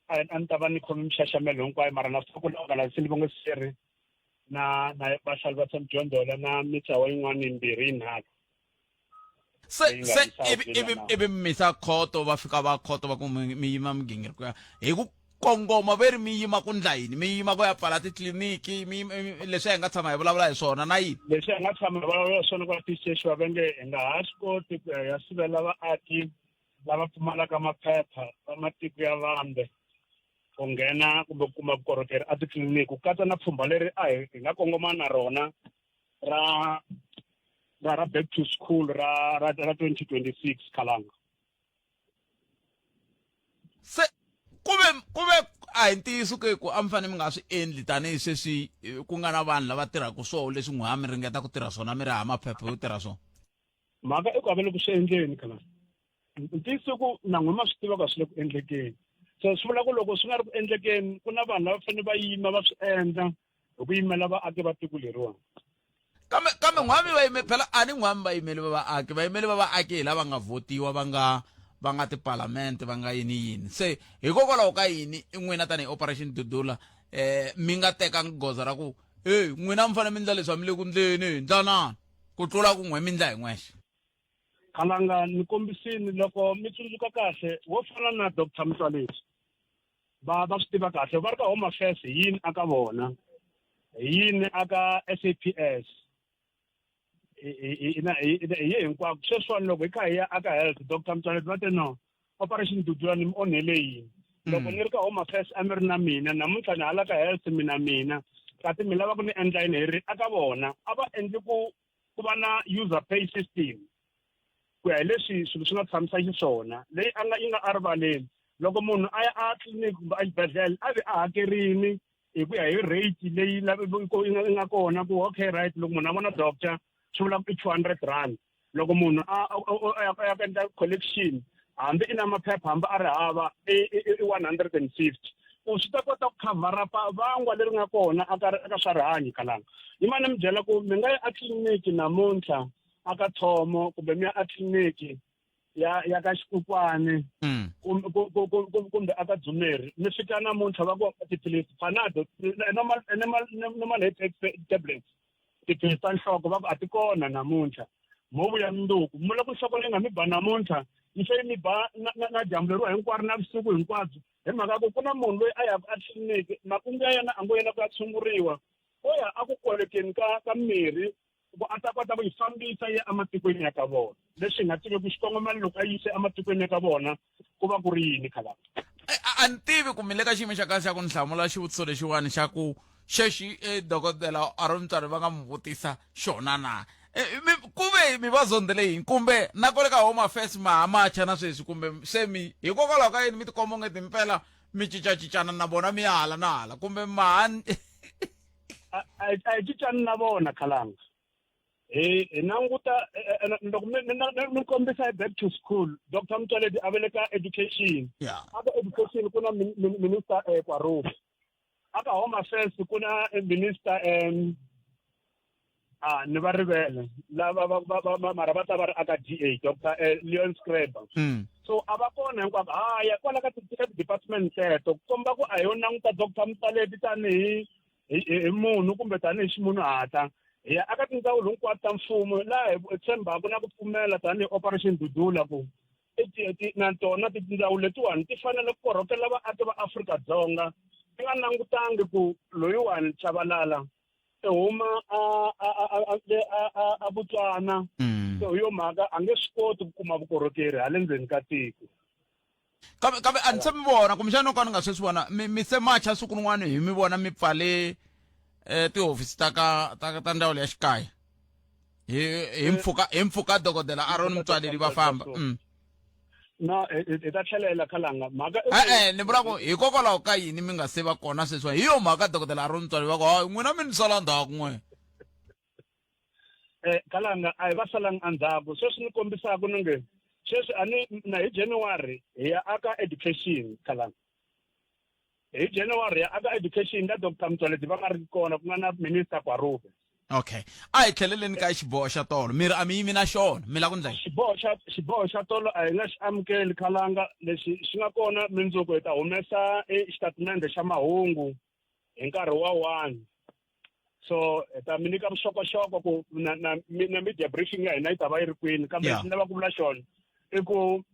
a ni ta va ni khome mixaxamelo hinkwayo mara na ku na organization leyi va ngo iseri na vahlalu va semjondolo na mitlawa yin'wana yimbirhi yinharhu se ivi misa khoto va fika va khoto va ku mi yima migingiriko ya hi ku kongoma veri mi yima ku ndla yini mi yima ku ya pfala titliliniki leswi hi nga tshama hi vulavula hi swona na yini leswi hi nga tshama hi vulavula hi swona ku tixexiwa va nge hi nga ha swi koti ku ya sivela vaaki lava pfumalaka maphepha va matiko ya vambe ku nghena kumbe ku kuma vukorhokeri a titliliniki ku katsa na pfhumba leri hi nga kongoma na rona ra back to school ra 2026 khalanga se kuve a hi ntiyiso ku a mi fanele mi nga swi endli tanihi sweswi ku nga na vanhu lava tirhaka swoho leswi n'we mi ringeta ku tirha swona mi ri hava maphepha yo tirha swona mhaka i ku avele ku swi endleni khalanga ntiyiso ku na n'we ma swi tiva ka swi le ku endlekeni so swi vula ku loko swi nga ri ku endlekeni ku na vanhu lava fanele va yima va swi endla hi ku yimela vaaki va tiko leriwani kambe n'wami va yime phela a ni n'wami va yimeli va vaaki hi lava nga votiwa va nga tipalamende va nga yini se hikokwalaho ka yini i n'wina tanihi Operation Dudula mi nga teka goza ra ku n'wina mi fanele mi ndla leswi mi le ku ndleni ndlanani ku tlula ku n'we mi ndla hi n'wexe khalanga ni kombisini loko mi tsundzuka kahle wo fana na Dr. Mtshwaleti va swi tiva kahle va ri ka Home Affairs yini aka vona yini aka SAPS hi hinkwako sweswiwani loko hi kha hi ya aka health Dr. Mtshwaleti va te no Operation Dudula ni mi onhele yini loko ni ri ka Home Affairs a mi ri na mina namuntlha ni hala ka health mina kati mi lava ku ni endla yini hi ri aka vona a va endli ku va na user pay system ku ya hi leswi swilo swi nga tshamisa xiswona leyi yi nga arivaleni loko munhu a ya a tliliniki kumbe a xibedhlele a vi a hakerini hi ku ya hi rate leyi yi nga kona ku okay right loko munhu a vona doctor swi vula ku i 200 rand loko munhu a ya endla collection hambi i na maphepha hambi a ri hava i 150 ku swi ta kota ku khavara vangwa leri nga kona aka swa rihanyo khalanga yi mani mi byela ku mi nga ya a tliliniki namuntlha aka Thomo kumbe mi ya a tliliniki ya ka Xikupani kumbe aka Dzumeri mi fika namuntlha va ku tiphilisi Panado normal headache tablets tiphilisi ta nhloko va ku a ti kona namuntlha mo vuya mundzuku mu la ku nhloko leyi nga mi ba namuntlha yi fe mi ba na dyambu leriwa hinkwaro na vusiku hinkwabyo hi mhaka ku na munhu loyi a yaka a tliliniki makungu ya yena a ngo yena ku ya tshunguriwa o ya a ku kolekeni ka mirhi ku a ta kota ku yi fambisa ye ematikweni ya ka vona leswi hi nga tivi ku xikongomelo loko a yise ematikweni ya ka vona ku va ku ri yini khalanga a ni tivi ku mi le ka xiyimo xa kahle xa ku ni hlamula xivutiso lexiwani xa ku xexi dokodela Aaron Mtswale va nga mi vutisa xona na ku ve mi va zondzele yini kumbe na kole ka Home Affairs macha na sweswi kumbe se mi hikokwalaho ka yini mi tikomba ngeti mpela mi cincacicana na vona mi hala na hala kumbe mahani a hi cincani na vona khalanga hi languta loko mi kombisa back to school Dr. Mtswale a vele ka education aka education ku na minister Kwaruba aka Home Affairs ku na minister ni va rivele lava mara va ta va ri aka DA Dr. Leon Schreiber so a va kona hinkwavo haya kwala ka department teto ku komba ku a hi yo languta Dr. Mtswale tanihi hi munhu kumbe tanihi ximunhuhatla hi aka tindzawulo hinkwato ta mfumo laha hi tshembaka na ku pfumela tanihi Operation Dudula ku na tona tindzawulo letiwani ti fanele ku korhokela vaaki va Afrika-Dzonga ti nga langutangi ku loyiwani Chabalala huma a Botswana so hi yo mhaka a nge swi koti ku kuma vukorhokeri hale ndzeni ka tiko kambe a ni se mi vona kumbexana ka ni nga sweswi vona mi se macha siku rin'wana hi mi vona mi pfale tihofisi ta ndzawulo ya xikaya hi mpfuka dokodela Aaron Mtswale va famba no hi ta tlhelela khalanga mhaka ni vula ku hikokwalaho ka yini mi nga se va kona sweswi hi yo mhaka dokodela Aaron Mtswale va ku hayi n'wina mi ni sala ndzhaku n'we khalanga a hi va salanga endzhaku sweswi ni kombisaka ni nge sweswi na hi January hi ya aka education khalanga hi January ya aka education la Dr. Mtswale va nga ri kona ku nga na minister Kwaruba okay a hi tlheleleni ka xiboho xa tolo miri a mi yimi na xona mi la ku njhani xiboho xa tolo a hi nga xi amukeli khalanga lexi xi nga kona mindzuku hi ta humesa xitatimende xa mahungu hi nkarhi wa 1 so hi ta mi nyika vuxokoxoko ku na media briefing ya hina yi ta va yi ri kwini kambe lexi ni lava ku vula xona i ku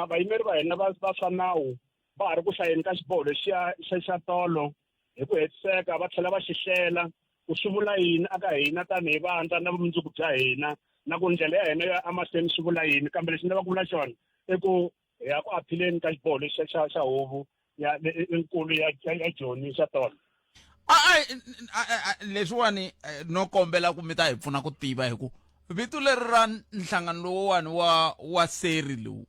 vayimeri va hina va swa nawu va ha ri ku hlayeni ka xiboho lexiya xa tolo hi ku hetiseka va tlhela va xixela ku swi vula yini aka hina tanihi vandla na vumundzuku bya hina na ku ndlela ya hina ya amahlweni swi vula yini kambe lexi ni lava ku vula xona i ku hi ya ku aphileni ka xiboho lexi xa huvo ya nkulu ya Joni xa tolo leswiwani no kombela ku mi ta hi pfuna ku tiva hi ku vito leri ra nhlangano lowuwani wa seri lowu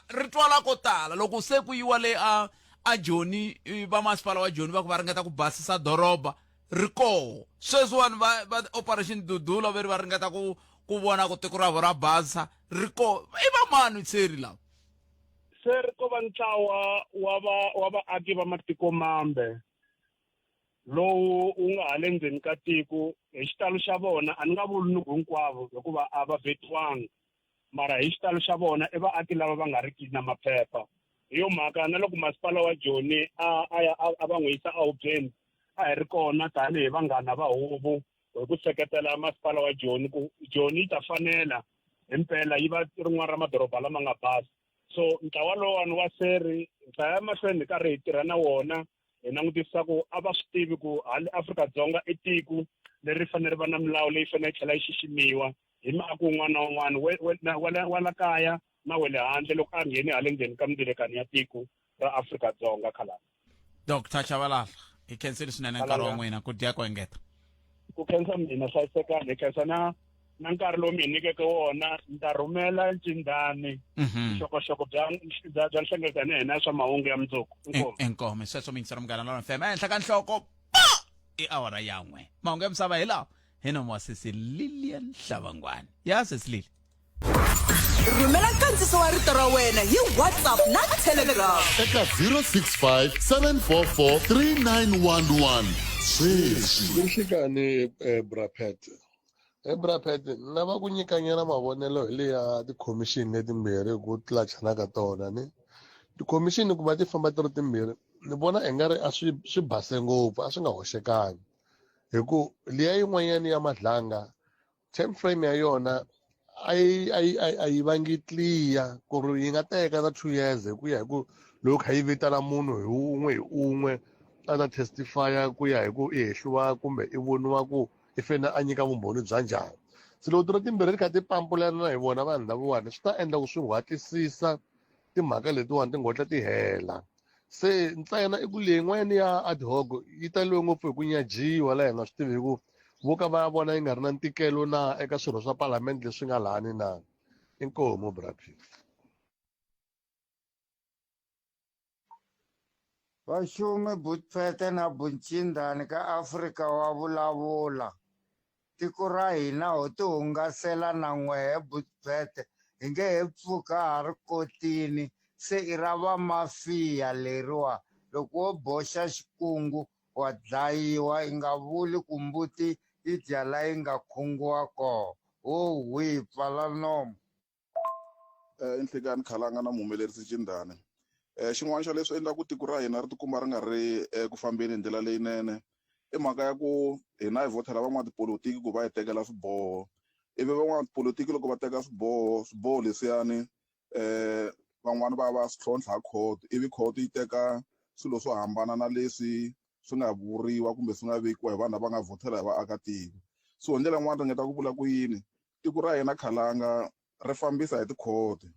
ri twala ko tala loko se ku yiwa le a Joni va masipala wa Joni va ku va ringeta ku basisa doroba ri koho sweswiwani va Operation Dudula veri va ringeta ku vona ku tiko ra vo ra basa ri koho i va mani seri lawa seri ko va ntlawa wa vaaki va matiko mambe lowu wu nga ha le ndzeni ka tiko hi xitalo xa vona a ni nga vuli ni ku hinkwavo hikuva a va vetiwangi mara hi xitalo xa vona i vaaki lava va nga riki na maphepha hi yo mhaka na loko masipala wa Joni a va n'wi yisa ehubyeni a hi ri kona tanihi vanghana va huvo hi ku seketela masipala wa Joni ku Joni yi ta fanela hi mpela yi va rin'wana ra madoroba lama nga basa so ntlawa lowani wa seri hi ta ya mahlweni hi karhi hi tirha na wona hi langutisisa ku a va swi tivi ku hali Afrika-Dzonga i tiko leri fanele va na milawu leyi fanele tlhela yi xiximiwa hi maako un'wana na un'wana wa la kaya na we le handle loko a ngheni hale ndzeni ka mindzilekano ya tiko ra Afrika-Dzonga khalanga Dr. Chabalala hi khenseli swinene nkarhi wa n'wina ku dya ku engeta ku khensa mina hlayisekani hi khensa na nkarhi lowu mi hi nyikeke wona ni ta rhumela Ncindani vuxokoxoko bya nhlengeletano ya hina swa mahungu ya mundzuku inkomo sweswo mi yingisela Munghana Lonene FM ehenhla ka nhloko i awara ya n'we mahungu ya misava hi lawa hi nomu wa sesi Lilian Hlavangwani ya sesi Lili rhumela nkandziso wa rito ra wena hi WhatsApp na Telegram eka 065 744 3911 sweswi Nhlekani Brapet lava ku nyikanyana mavonelo hi leya ti-commission letimbirhi ku tlachana ka tona ni ti-commission ku va ti famba ti ri timbirhi ni vona i nga ri a swi base ngopfu a swi nga hoxekangi hi ku liya yin'wanyana ya Madlanga time frame ya yona a yi vangi clear ku ri yi nga teka na 2 years hi ku ya hi ku loko kha yi vitana munhu hi un'we a ta testifya ku ya hi ku i hehliwa kumbe i voniwa ku i fena a nyika vumbhoni bya njhani se loko ti ri timbirhi ri kha ti pampulana hi vona vanhu lavawani swi ta endla ku swi hatlisisa timhaka letiwani ti ngotla ti hela se ntsena i ku leyi n'wani ya ad hoc yi taliwe ngopfu hi ku nyajiwa laha hi nga swi tiviku vo ka va ya vona yi nga ri na ntikelo na eka swirho swa palamende leswi nga lani na inkomo braphi Vaxumi Butpete na Buncindani ka Afrika wa vulavula. Tiko ra hina ho ti hungasela na n'wehe Butpete hi nge he pfuka ha ri kotini se i ra vamafiya leriwa loko wo boxa xikungu wa dlayiwa i nga vuli ku mbuti yi dya la yi nga khungiwa koho wo hwi pfala nomo. Nhlikani Khalanga na muhumelerisi Cindani. Xin'wana xa leswi endla ku tiko ra hina ri tikuma ri nga ri ku fambeni hi ndlela leyinene i mhaka ya ku hina hi vhotela van'watipolitiki ku va hi tekela swiboho ivi van'watipolitiki loko va teka swiboho leswiyani van'wani va swi tlhontlha court ivi court yi teka swilo swo hambana na leswi swi nga vuriwa kumbe swi nga vekiwa hi vanhu lava nga vhotela hi vaakatiko so hi ndlela yin'wana ringeta ku vula ku yini tiko ra hina Khalanga ri fambisa hi tikhoto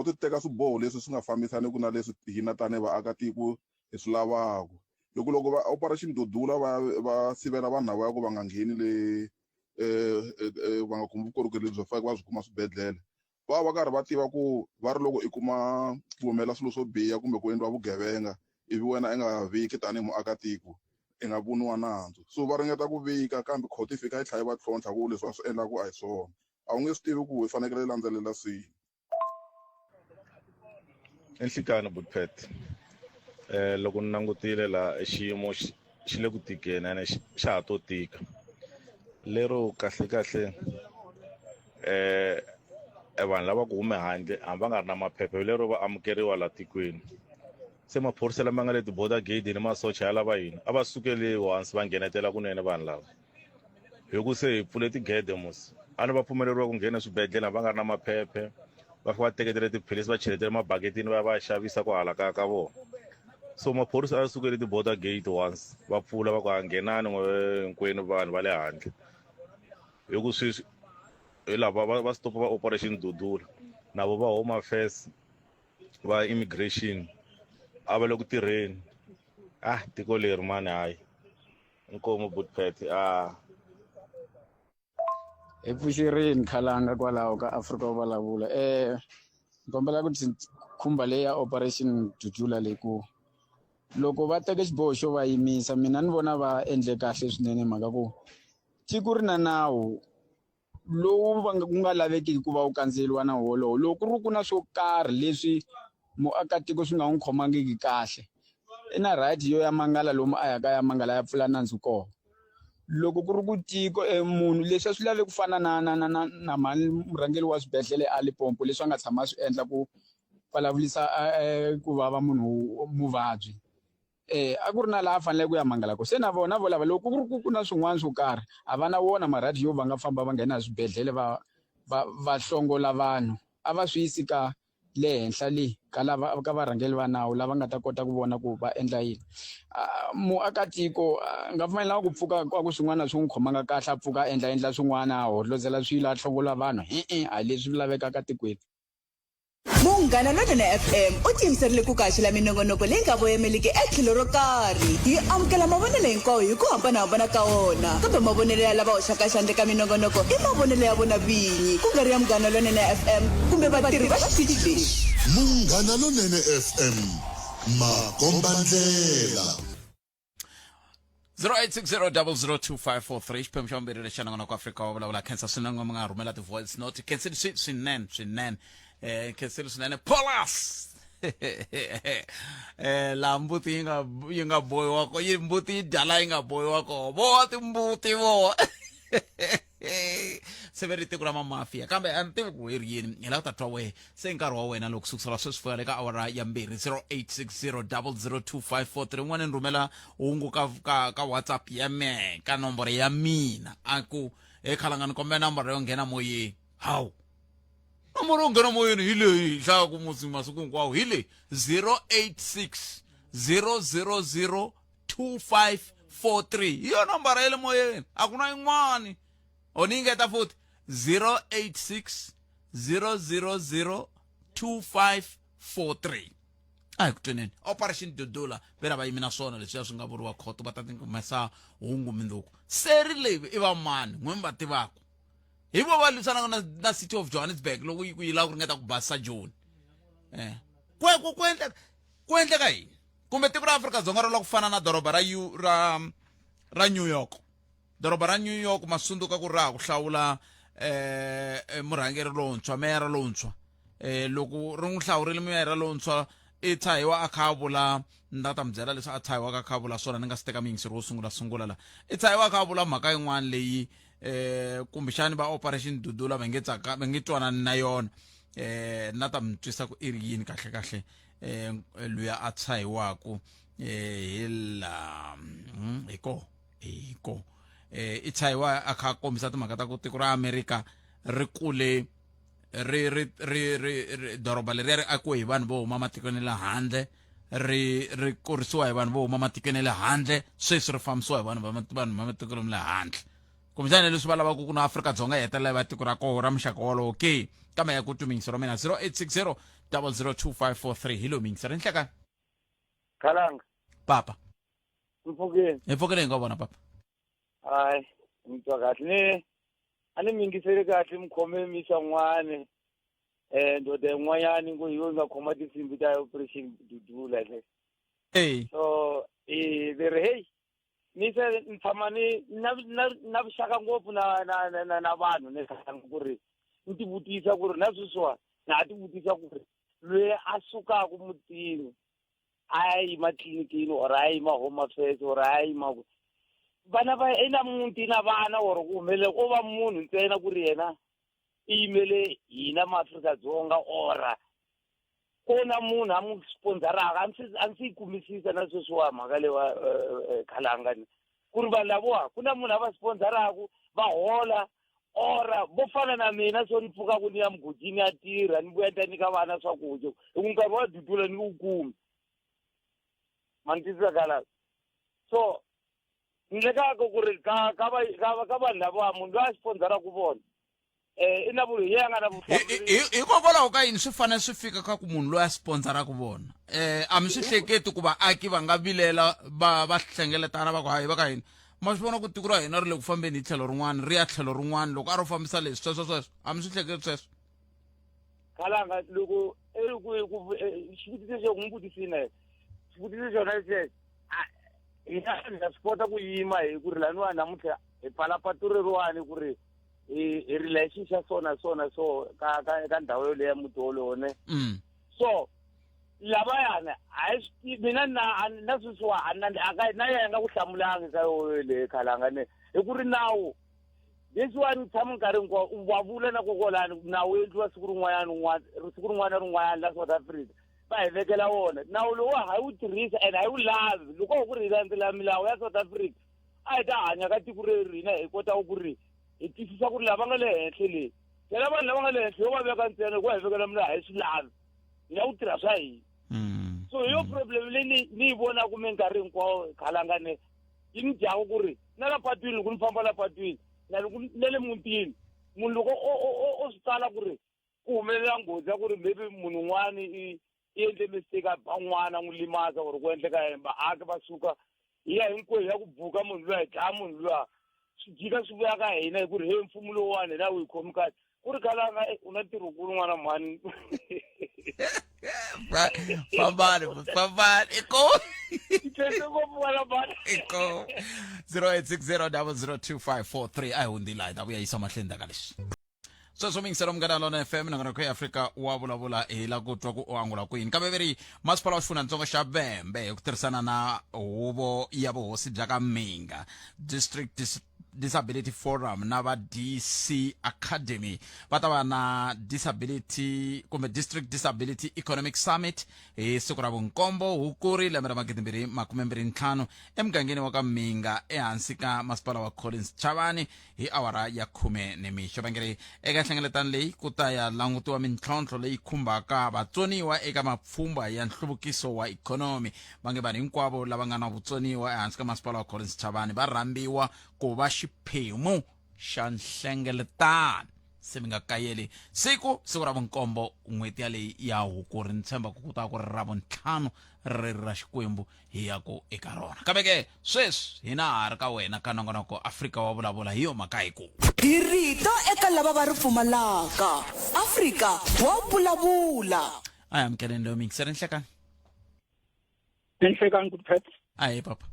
ti teka swiboho leswi swi nga fambisaniku na leswi hina tanihi vaakatiko hi swi lavaka loko va Operation Dudula va sivela vanhu lava ku va nga ngheni le va nga kumi vukorhokeri lebyi va byi kuma swibedhlele va karhi va tiva ku va ri loko i kuma ku humelela swilo swo biha kumbe ku endliwa vugevenga ivi wena i nga viki tanihi muakatiko i nga voniwa nandzu so va ringeta ku vika kambe court yi fika yi tlhela yi va tlhontlha ku leswi va swi endlaku a hi swona a wu nge swi tivi ku hi fanekele hi landzelela swihi. Nhlikani Butpete loko ni langutile la xiyimo xi le ku tikeni ene xa ha to tika lero kahle vanhu lava ku hume handle hambi va nga ri na maphepha lero va amukeriwa la tikweni se maphorisa lama nga le ti-border gate ni masocha ya lava yini a va sukeli hansi va nghenetela kunene vanhu lava hi ku se hi pfule tigede mos a ni va pfumeleriwa ku nghena swibedhlele va nga ri na maphephe va fa va teketele tiphilisi va cheletele mabaketini va ya xavisa ku hala ka vona so maphorisa a sukeli ti-border gate once va pfula va ku a nghenani hinkwenu vanhu va le handle hi ku sweswi hi lava va stopa va Operation Dudula navo va Home Affairs va immigration a va le ku tirheni tiko leri mani hayi inkomo Butpete hi pfuxerini Khalanga kwalaho ka Afrika wa vulavula ni kombela ku khumba leyi ya Operation Dudula leyi ku loko va teke xiboho xo va yimisa mina ni vona va endle kahle swinene mhaka ku tiko ri na nawu lowu ku nga lavekiki ku va wu kandziyeliwa nawu wolowo loko ku ri ku na swo karhi leswi muakatiko swi nga n'wi khomangiki kahle i na right yo ya mangala lomu a yaka ya mangala ya pfula nandzu koho loko ku ri ku tiko munhu leswi swi lave ku fana na murhangeri wa swibedhlele a Limpopo leswi a nga tshama swi endla ku vulavulisa ku vava munhu muvabyi a ku ri na laha a fanele ku ya mangala ko se na vona volava loko ku ri ku na swin'wana swo karhi a va na wona maradi yo va nga famba va nghena swibedhlele va hlongola vanhu a va swi yisi ka le henhla le ka varhangeli va nawu lava nga ta kota ku vona ku va endla yini muakatiko nga pfumelelanga ku pfuka ku swin'wana swi n'wi khomanga kahle a pfuka endla swin'wana a hodlozela swilo a hlongola vanhu a leswi lavekaka tikweni. Munghana Lonene FM u tiyimiserile ku kaxela minongonoko leyi nga voyameliki etlhelo ro karhi yi amukela mavonelo hinkwawo hi ku hambanahambana ka wona kambe mavonelo ya lava hoxaka xandla ka minongonoko i mavonelo ya vona vinyi ku nga ri ya Munghana Lonene FM kumbe vatirhi va xitichi lexi. Munghana Lonene FM makombandlela 0860002543 xiphemu mbirhi lexi xanangana ku Afrika wa vulavula khensa swinene mi nga rhumela ti-voice note khenseli swinene khenseli swinene Polas la mbuti yi nga bohiwa ko mbuti yi dala yi nga bohiwa ko vo timbuti vo se veri tiko ra mamafia kambe a ni tivi ku hi ri yini hi lava ta twa wehe se nkarhi wa wena loko sukusela sweswi fika le ka awara ya mbirhi 0860002543 n'wana ni rhumela hungu ka WhatsApp ya me ka nomboro ya mina a ku Khalanga ni kombela nomboro yo nghena moyeni hawu nomboro yo nghena moyeni hi leyi hlaya ku masiku hinkwawo hi leyi 0860002543 hi yo nomboro ya le moyeni a ku na yin'wani o ni ngeta futhi 0860002543 43 a hi ku tweneni Operation Dudula vera va yimi na swona leswi swi nga vuriwa khoto va ta tingumesa hungu mindzuku seri leyi i va mani n'wemba va tivaka hi vo va lwisana na City of Johannesburg loko yi lava ku ringeta ku basisa Joni ku endleka yini kumbe tiko ra Afrika-Dzonga ro la ku fana na doroba ra New York. Doroba ra New York masunduka ku ra ku hlawula murhangeri lontshwa meyara lontshwa loko ri n'wi hlawurile meyara lontshwa i thayiwa a kha vula nda ta byela leswi a thayiwa ka kha vula swona ni nga si teka mingisiro wo sungula la i thayiwa kha vula mhaka yin'wana leyi kumbexani va Operation Dudula va nge twanani na yona na ta mi twisa ku i ri yini kahle luya a thayiwaku hiko i thayiwa a kha kombisa timhaka ta ku tiko ra Amerika ri kule ri doroba leri ri akiwe hi vanhu vo huma matikweni le handle ri kurisiwa hi vanhu vo huma matikweni le handle sweswi ri fambisiwa hi vanhu va matikweni le handle kumbexani leswi va lavaka ku na Afrika-Dzonga yi hetelela va tiko ra koho ra muxaka wolowo ke kambe ya ku tumingiso ra mina 0860 002543 hilo mingisiro enhlekani Khalanga papa mpfukeni hi pfukeni nga vona papa hayi mtwa kahle ani mingisele kahle mkhome misa n'wane ndoda yin'wanyani ngo yiwe nga khoma tinsimbi ta Operation Dudula le so very hey nise ntsamani na vuxaka ngopfu na vanhu ne Khalanga ku ri nti vutisa ku ri na sweswa na ti vutisa ku ri loyi a sukaku mutini a yi matlinikini or a yi ma home affairs or a yi ma vana va ena muti na vana or ku humele ko va munhu ntsena ku ri yena i yimele hina maAfrika-Dzonga ora ko na munhu a mu sponsoraka a ndzi kumisisa na sweswiwa mhaka lewa Khalanga ku ri vanhu lavowa ku na munhu a va sponsoraku va hola ora vo fana na mina so ni pfuka ku ni ya mugudini ya tirha ni vuya ta nyika vana swakudya hi ku nkarhi wa Dudula ni wu kumi mantisa Khalanga so ni le ka ku ri ka vanhu lavowa munhu loyi a sponsora ku vona i na vu ye nga na hikokwalaho ka yini swi fanele swi fika ka ku munhu loyi a sponsora ku vona a mi swi hleketi ku vaaki va nga vilela va hlengeletana va ku hayi va ka yini ma swi vona ku tiko ra hina ri le ku fambeni hi tlhelo rin'wana ri ya tlhelo rin'wana loko a ro fambisa leswi sweswo a mi swi hleketi sweswo Khalanga loko xivutiso xo n'wi vutisile xivutiso xona xexo hina swi kota ku yima hi ku ri laniwa namuntlha hi pfala patu reriwani ku ri hi relationship so ka ndhawu yoleya muti wolone so lavayana mina na sweswiwa na yena ku hlamulanga ka yole Khalanga ne hi ku ri nawu leswiwani tshama nkarhi hinkwawo wa vula na kokolani nawu endliwa siku rin'wana na rin'wana la South Africa va hi vekela wona nawu lowu ha wu tirhisa and ha wu lavi loko ku ri landzela milawu ya South Africa a hi ta hanya ka tiko leri hina hi kota ku ri hi twisisa ku ri lava nga le henhla leyi phela vanhu lava nga le henhla yo va veka ntsena ku hi vekela milawu hi swi lavi hi ya wu tirha swa hina so yo problem leyi ni yi vonaku minkarhi hinkwawo Khalanga ne yi ni dyaku ku ri na la patwini loko ni famba la patwini na le mutini munhu loko o swi tsala ku ri ku humelela nghozi ya ku ri maybe munhu un'wana i endle mistake a ba n'wana n'wi limaza or ku endleka vaaki va suka hi ya hinkwerhu ya ku buka munhu luya hi dlaya munhu luya swi jika swi vuya ka hina hi ku ri he mfumo lowuwani hi na wu hi khomi kahle ku ri Khalanga u na ntirho wukulu n'wana mhani fambani iko 0860002543 a hi hundzile ta vuya yisa mahlweni ka leswi sweswo mingiselo Munghana Lonene FM na ngana Afrika wa vulavula hi la ku twa ku u angula kwini kambe veri masipala wa xifundzhantsongo xa Vhembe hi ku tirhisana na huvo ya vuhosi bya ka Minga District Disability Forum na va DC Academy va ta va na disability kumbe District Disability Economic Summit hi siku ra vunkombo Hukuri lembe ra 2025 emugangeni wa ka Minga ehansi ka masipala wa Collins Chavani hi awara ya 10 nimixo vangeri eka nhlengeletano leyi ku ta ya langutiwa mintlhontlho leyi khumbaka vatsoniwa eka mapfhumba ya nhluvukiso wa ikhonomi vange vanhu hinkwavo lava nga na vutsoniwa ehansi ka masipala wa Collins Chavani va rhambiwa ku va xiphemu xa nhlengeletano se mi nga kayeli siku ra vunkombo n'hweti yaleyi ya Hukuri ni tshemba ku ta ku ri Ravuntlhanu ri ra Xikwembu hi ya ku eka rona kambe ke sweswi hina ha ri ka wena ka nongonoko Afrika wa vulavula hi yo mhaka hikulu hi rito eka lava va ri pfumalaka Afrika wa vulavula a hi amukeleni leyo mingiseri nhlekani Nhlekani Buthphethe a hi papa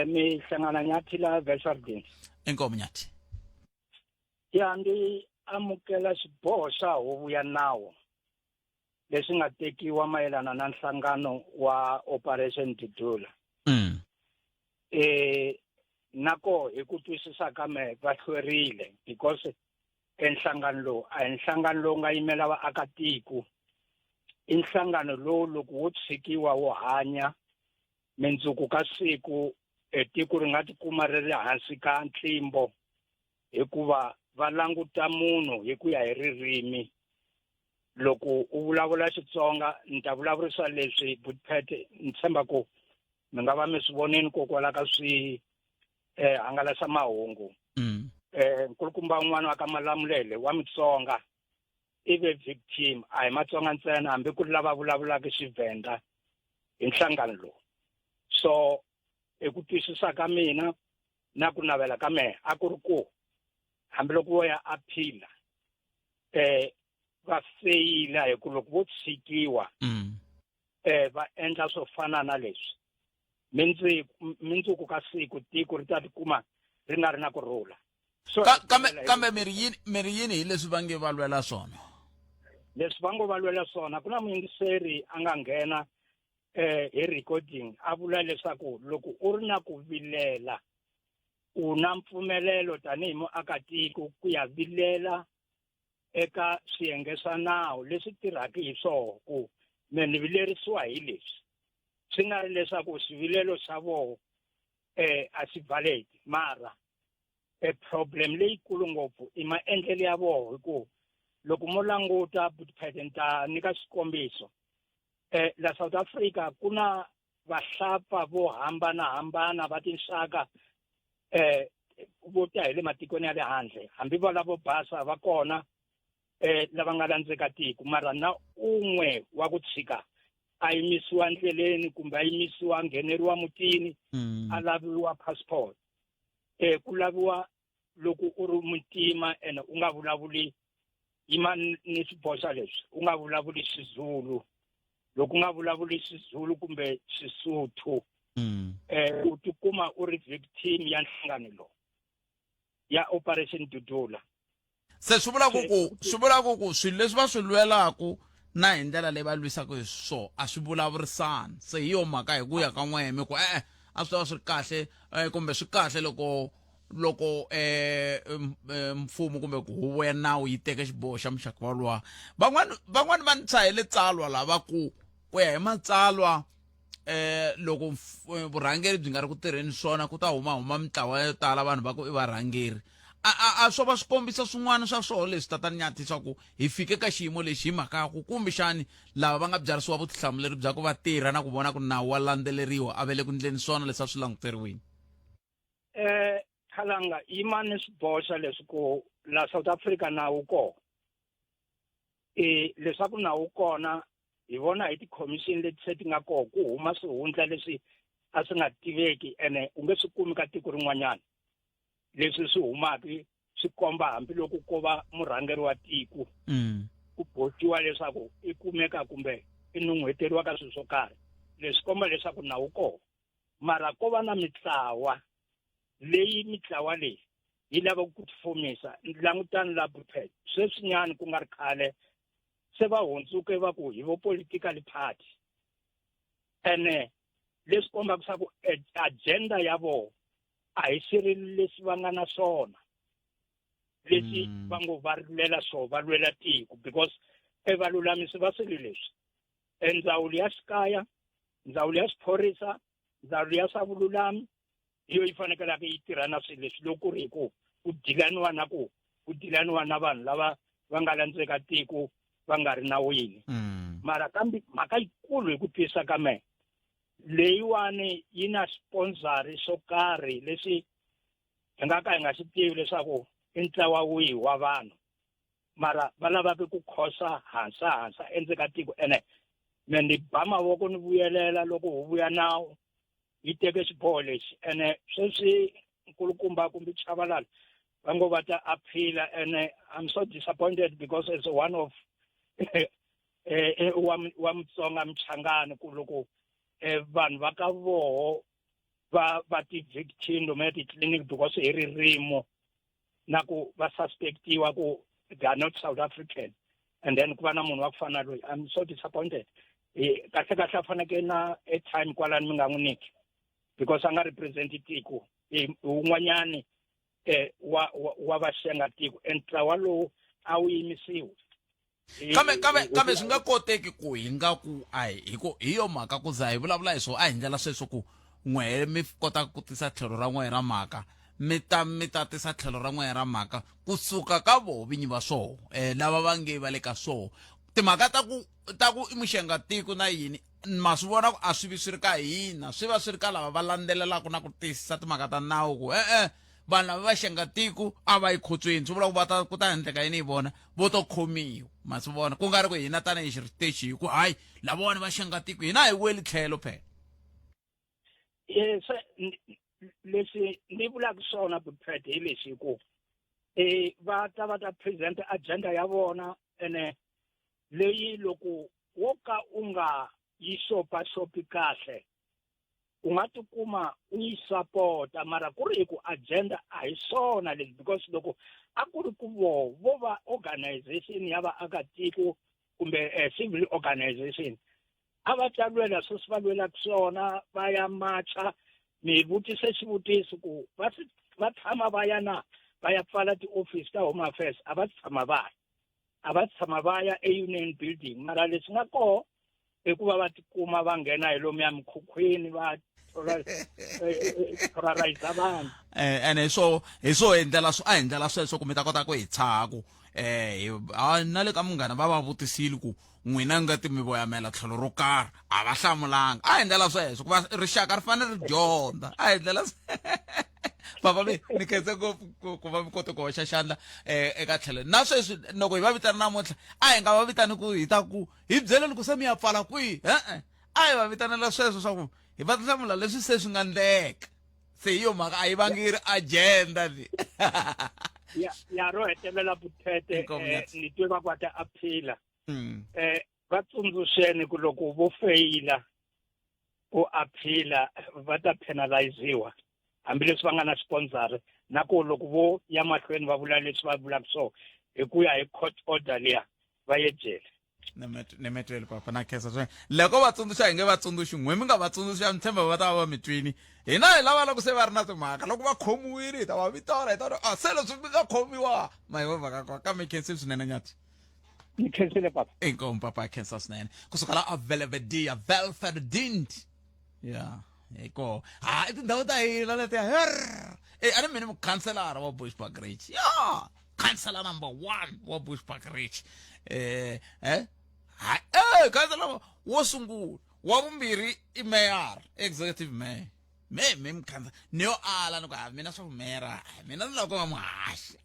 mi hlangana nyathi la Wessardene inkomo nyathi ya ndi amukela xiboho xa huvo ya nawu leswi nga tekiwa mayelana na nhlangano wa Operation Dudula nako hi ku twisisa ka me va hlwerile because enhlangano lowu a hi nhlangano lowu nga yimela vaakatiko i nhlangano lowu loko wo tshikiwa wo hanya mindzuku ka siku tiko ri nga tikuma ri ri hansi ka ntlimbo hikuva va languta munhu hi ku ya hi ririmi loko u vulavula Xitsonga ni ta vulavurisa leswi Buthphethe ni tshemba ku mi nga va mi swi voneni kokwala ka swi hangalasa mahungu nkulukumba un'wana wa ka Malamulele wa Mitsonga i ve victim a hi Matsonga ntsena hambi ku ri lava vulavulaka Xivenda hi nhlangano lowu so eku twisisa ka mina na ku navela ka mehe a ku ri ku hambiloko wo ya aphila va feyila hi ku loko vo tshikiwa va endla swo fana na leswi mindzuku ka siku tiko ri ta tikuma ri nga ri na kurhula so kambe miri yini hi leswi va nge va lwela swona leswi va ngo va lwela swona ku na muyingiseri a nga nghena hi recording a vula leswaku loko u ri na ku vilela u na mpfumelelo tanihi muakatiko ku ya vilela eka swiyenge swa nawu leswi tirhaka hi swona ku me ni vilerisiwa hi leswi swi nga ri leswaku swivilelo swa vona a swi valid mara problem leyikulu ngopfu i maendlelo ya vona hi ku loko mo languta Buthphethe ta nyika xikombiso la South Africa ku na vahlapfa vo hambanahambana va tinxaka vo ta hi le matikweni ya le handle hambi va lavo basa va kona lava nga landzeka tiko mara na un'we wa ku tshika a yimisiwa ndleleni kumbe a yimisiwa ngheneriwa mutini a laviwa passport ku laviwa loko u ri muntima ene u nga vulavuli yima ni swiboxa leswi u nga vulavuli Xizulu loko u nga vulavuli Xizulu kumbe Xisuthu u tikuma u ri victim ya nhlangano lowu ya Operation Dudula se swi vula ku swilo leswi va swi lwelaku na hi ndlela leyi va lwisaka hi swona a swi vulavurisani se hi yo mhaka hi ku ya ka n'weme ku a swi ta va swi ri kahle kumbe swi kahle loko mfumo kumbe ku huvo ya nawu yi teka xiboho xa muxaka walowa van'wani va ni tshahele tsalwa lava ku ya hi matsalwa loko vurhangeri byi nga ri ku tirheni swona ku ta huma mitlawa yo tala vanhu va ku i varhangeri a swo va swi kombisa swin'wana swa swona leswi tatani Nyathi swa ku hi fike ka xiyimo lexi hi mhaka ku kumbexani lava va nga byarisiwa vutihlamuleri bya ku va tirha na ku vona ku nawu wa landzeleriwa a vele ku ndleni swona leswi a swi languteriwini Khalanga yimani swiboxa leswi ku la South Africa nawu ko leswaku nawu kona hi vona hi ti-commission leti se ti nga koho ku huma swihundla leswi a swi nga tiveki ene u nge swi kumi ka tiko rin'wanyana leswi swi humaka swi komba hambiloko ko va murhangeri wa tiko ku boxiwa leswaku i kumeka kumbe i nun'hweteriwa ka swilo swo karhi leswi komba leswaku nawu koho mara ko va na mitlawa leyi yi lava ku tifomisa langutani la Buthphethe sweswinyani ku nga ri khale se va hundzuke va ku hi vo political party ene leswi kombaka swa ku agenda ya vona a hi sirheleli leswi va nga na swona leswi va ngo va lwela swona va lwela tiko because evalulamisi va swilo leswi ndzawulo ya xikaya ndzawulo ya xiphorisa ndzawulo ya swa vululami iyo yi fanekelaka yi tirha na swilo leswi loko ri hi ku ku dilaniwa na vanhu lava va nga landzeka tiko va nga ri nawini mara kambe mhaka yikulu hi ku twisisa ka mehe leyiwani yi na sponsor swo karhi leswi hi nga ka hi nga swi tivi leswaku ntlawa wihi wa vanhu mara va lavaka ku khosa hansa endzeni ka tiko ene me ni ba mavoko ni vuyelela loko hu vuya nawu yi teke xiboho lexi ene sweswi nkulukumba kumbe chavalala va ngo va ta aphila ene I'm so disappointed because as one of wa Mutsonga Mchangani ku loko vanhu va ka voho va ti victim no me ti clinic because hi ririmo na ku va suspectiwa ku they are not South African and then ku va na munhu wa ku fana loyi I'm so disappointed kahle a faneke na a time kwalani mi nga n'wi niki because a nga represent tiko un'wanyani wa vaxenga tiko ntlawa lowu a wu yimisiwa kambe swi nga koteki ku hi nga ku hi yo mhaka ku za hi vulavula hi swo a hi ndlela sweswo ku n'wehe mi kota ku tisa tlhelo ra n'wehe ra mhaka mi ta tisa tlhelo ra n'wehe ra mhaka kusuka ka vo vinyi va swoho lava va nge va le ka swoho timhaka ta ku i muxenga tiko na yini ma swi vona ku a swi vi swi ri ka hina swi va swi ri ka lava va landzelelaka na ku tiyisisa timhaka ta nawu ku vanhu lava va xenga tiko a va yi khotsweni swi vula ku ku ta endleka yini hi vona vo to khomiwa ma swi vona ku nga ri ku hina tanihi xiriteshi hi ku hayi lavawani va xenga tiko hina hi weli tlhelo phela leswi ni vulaka swona Buphete hi leswi ku va ta present agenda ya vona ene leyi loko wo ka u nga yi xopaxopi kahle u nga tikuma u yi sapota mara ku ri ku agenda a hi swona leswi because loko a ku ri ku vo va organization ya vaakatiko kumbe civil organization a va ta lwela sweswi va lwelaka swona va ya macha mi vutise xivutiso ku va tshama va ya na va ya pfala ti-office ta Home Affairs a va tshama va ya e-Union Building mara leswi nga koho i ku va va tikuma va nghena hi lomu ya mikhukhwini va terrorize vanhu ene hi swo a endlela sweswo ku mi ta kota ku hi tshaku na le ka munghana va va vutisile ku n'wina nga ti mi voyamela tlhelo ro karhi a va hlamulanga a endlela sweswo ku va rixaka ri fanele ri dyondza a endlela papa ni khense ku va mi kota ku hoxa xandla eka tlhelo na sweswi loko hi va vitana namuntlha a hi nga va vitani ku hi ta ku hi byeleni ku se mi ya pfala kwihi a hi va vitanela sweswo swa ku hi va hlamula leswi se swi nga ndleka se hi yo mhaka a yi vangi ri agenda leyi ya ro hetelela Buphete ni twe va ku ta aphila va tsundzuxeni ku loko vo feyila ku aphila va ta penaliziwa hambileswi va nga na sponsor na ku loko vo ya mahlweni va vula leswi va vulaka so hi ku ya hi court order liya va ye jele ni metwele papa na khensa swona loko va tsundzuxa hi nge va tsundzuxi n'we mi nga va tsundzuxa mi tshemba va ta va mi twini hina hi lava loko se va ri na timhaka loko va khomiwile hi ta va vitana hi ta se leswi mi nga khomiwa ma hi mhaka ka mi khensi swinene nyati ni khensile papa inkomu papa khensa swinene kusuka la Avelevedia Velferdinand ya eko tindhawu ta hina letiya a ni mini mukhanselara wa Bushbuckridge ya khansela number 1 wa Bushbuckridge khansela wo sungula wa vumbirhi i mayor executive mayor me mukhansa ni yo ala ni ku mina swa vumera mina ni loko va muhaxi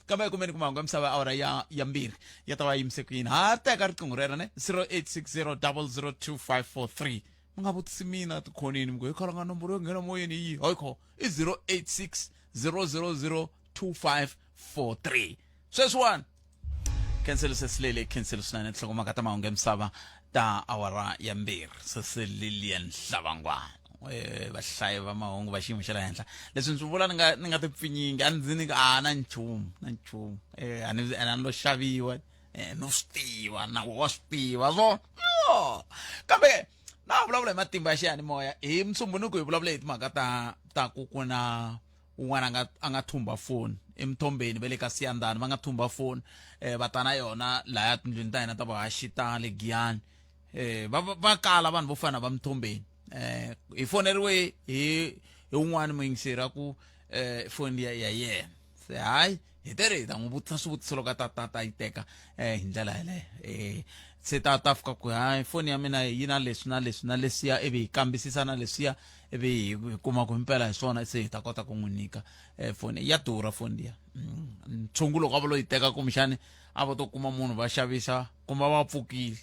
kambe kumeni ku mahungu ya misava awara ya mbirhi ya ta va yimise ku yini ha teka riqingho rero ne 0860002543 mi nga vutisi mina tikhonini mi ku hi khalanga nomboro yo nghena moyeni yi hoyikho i 0860002543 sweswiwani cancel sesilele cancel swinene nhlokomhaka ta mahungu ya misava ta awara ya mbirhi Lilian Hlavangwana vahlayi va mahungu va xiyimo xa le henhla leswi ndzi vula ni nga tipfinyingi a ndzi ni na nchumu a ni lo xaviwa no swi tiva na wa swi tiva so kambe na vulavula hi matimba ya xiyanimoya hi Musumbhunuku hi vulavula hi timhaka ta ku ku na un'wana a nga thumba foni emthombeni ve le ka Siyandhani va nga thumba foni va ta na yona laya tindlwini ta hina ta vahaxi ta le Giyani va kala vanhu vo fana va mthombeni hi foneriwe hi un'wana muyingiseri ku foni ya yena se hayi hi tere hi ta n'wi vutisa swivutiso loko ta yi teka hi ndlela yeleyo se ta fika ku hayi foni ya mina yi na leswi na leswi na leswiya ivi hi kambisisa na leswiya ivi hi kuma ku impela hi swona se hi ta kota ku n'wi nyika foni ya durha foni liya ntshungu loko a va lo yi teka kumbexani a va to kuma munhu va xavisa kumbe va pfukile